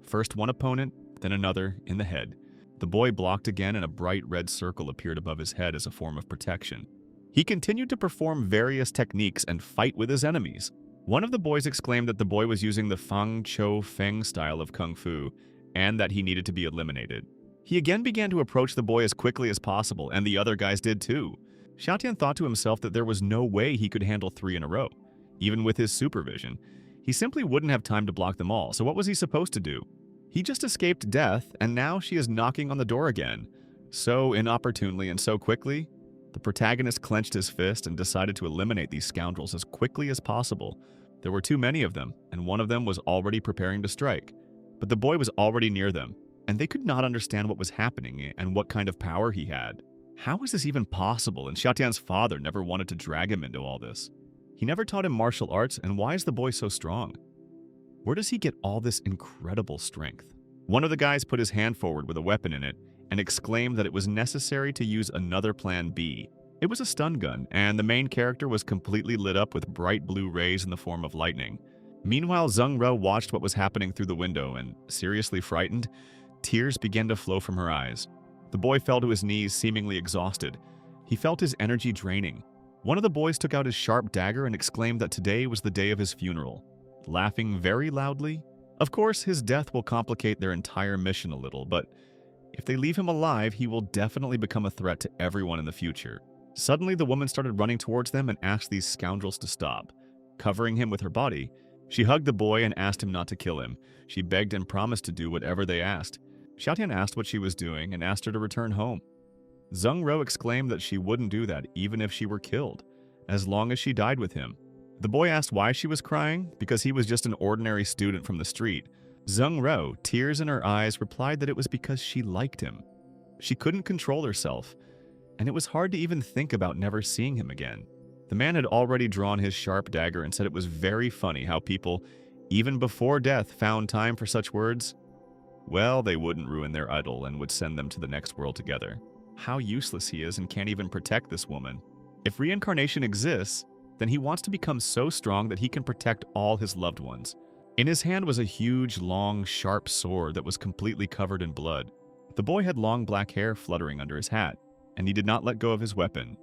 First one opponent, then another, in the head. The boy blocked again, and a bright red circle appeared above his head as a form of protection. He continued to perform various techniques and fight with his enemies. One of the boys exclaimed that the boy was using the Fang Chou Feng style of Kung Fu, and that he needed to be eliminated. He again began to approach the boy as quickly as possible, and the other guys did too. Xiaotian thought to himself that there was no way he could handle 3 in a row. Even with his supervision, he simply wouldn't have time to block them all, so what was he supposed to do? He just escaped death, and now she is knocking on the door again. So inopportunely and so quickly, the protagonist clenched his fist and decided to eliminate these scoundrels as quickly as possible. There were too many of them, and one of them was already preparing to strike. But the boy was already near them, and they could not understand what was happening and what kind of power he had. How is this even possible? And Xiaotian's father never wanted to drag him into all this. He never taught him martial arts, and why is the boy so strong? Where does he get all this incredible strength? One of the guys put his hand forward with a weapon in it and exclaimed that it was necessary to use another plan B. It was a stun gun, and the main character was completely lit up with bright blue rays in the form of lightning. Meanwhile, Zheng Ru watched what was happening through the window and, seriously frightened, tears began to flow from her eyes. The boy fell to his knees, seemingly exhausted. He felt his energy draining. One of the boys took out his sharp dagger and exclaimed that today was the day of his funeral, laughing very loudly. Of course, his death will complicate their entire mission a little, but if they leave him alive, he will definitely become a threat to everyone in the future. Suddenly, the woman started running towards them and asked these scoundrels to stop. Covering him with her body, she hugged the boy and asked him not to kill him. She begged and promised to do whatever they asked. Xiaotian asked what she was doing and asked her to return home. Zheng Ru exclaimed that she wouldn't do that even if she were killed, as long as she died with him. The boy asked why she was crying, because he was just an ordinary student from the street. Zheng Ru, tears in her eyes, replied that it was because she liked him. She couldn't control herself, and it was hard to even think about never seeing him again. The man had already drawn his sharp dagger and said it was very funny how people, even before death, found time for such words. Well, they wouldn't ruin their idol and would send them to the next world together. How useless he is and can't even protect this woman. If reincarnation exists, then he wants to become so strong that he can protect all his loved ones. In his hand was a huge, long, sharp sword that was completely covered in blood. The boy had long black hair fluttering under his hat, and he did not let go of his weapon,